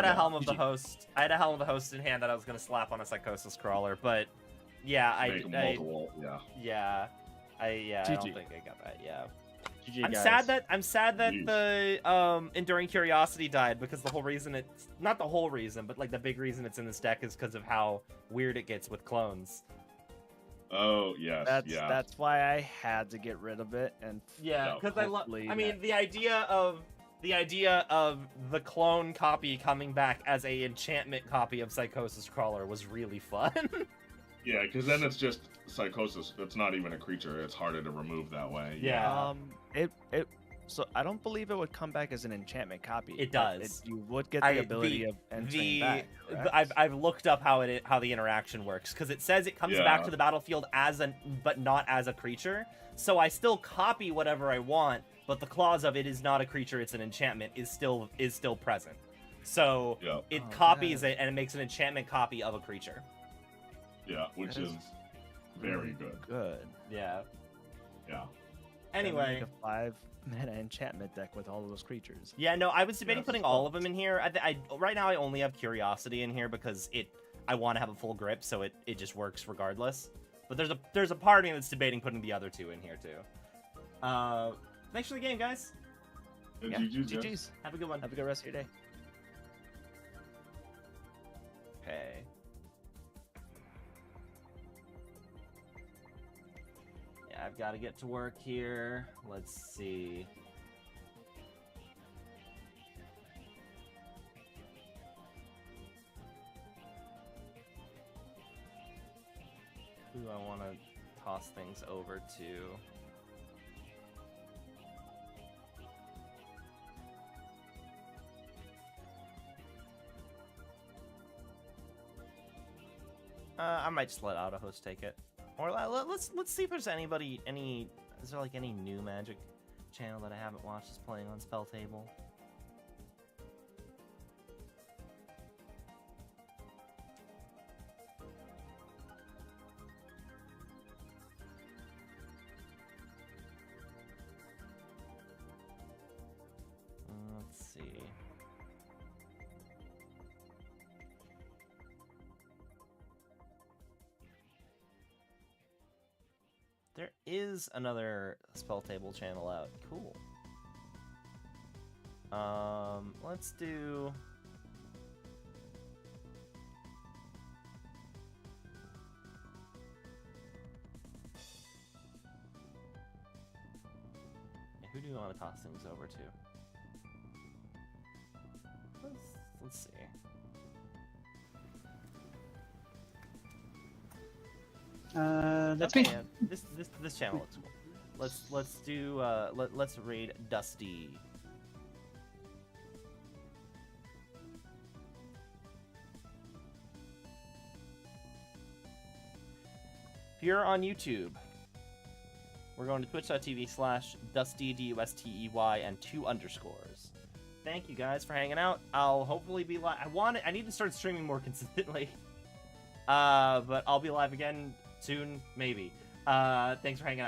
a Helm of the Host. I had a Helm of the Host in hand that I was gonna slap on a Psychosis Crawler, but yeah, I don't think I got that. Yeah. GG, I'm guys. sad that Jeez. the Enduring Curiosity died, because the whole reason it's not the whole reason, but like the big reason it's in this deck is because of how weird it gets with clones. Oh yes, That's why I had to get rid of it, and Yeah, because I love. hopefully I mean, that- the idea of the clone copy coming back as a enchantment copy of Psychosis Crawler was really fun. Yeah, because then it's just Psychosis. It's not even a creature. It's harder to remove that way. Yeah. So I don't believe it would come back as an enchantment copy. It but does. You would get the ability of entering back. I've looked up how the interaction works, because it says it comes back Yeah. to the battlefield but not as a creature. So I still copy whatever I want, but the clause of it is not a creature, it's an enchantment is still present. So Yeah. it Oh, copies man. it and it makes an enchantment copy of a creature. Yeah, which That is is very good. Good. Yeah. Yeah. Anyway. Make a 5-mana enchantment deck with all of those creatures. Yeah, no, I was debating Yes. putting all of them in here. Right now I only have Curiosity in here because I want to have a full grip, so it just works regardless. But there's a part of me that's debating putting the other two in here too. Thanks for the game, guys. Yeah, GG's, guys. GG's. Have a good one. Have a good rest of your day. Okay. Yeah, I've got to get to work here. Let's see. want to toss things over to? I might just let AutoHost take it, or let's see if there's anybody, is there like any new Magic channel that I haven't watched that's playing on Spell Table? Let's see. There is another Spell Table channel out. Cool. Let's do... Yeah, who do you want to toss things over to? Let's see. That's Okay, me. yeah, this channel looks cool. Let's do let's raid Dusty. If you're on YouTube, we're going to twitch.tv/Dusty, DUSTEY, and 2 underscores. Thank you guys for hanging out. I'll hopefully be live. I need to start streaming more consistently. But I'll be live again soon, maybe. Thanks for hanging out.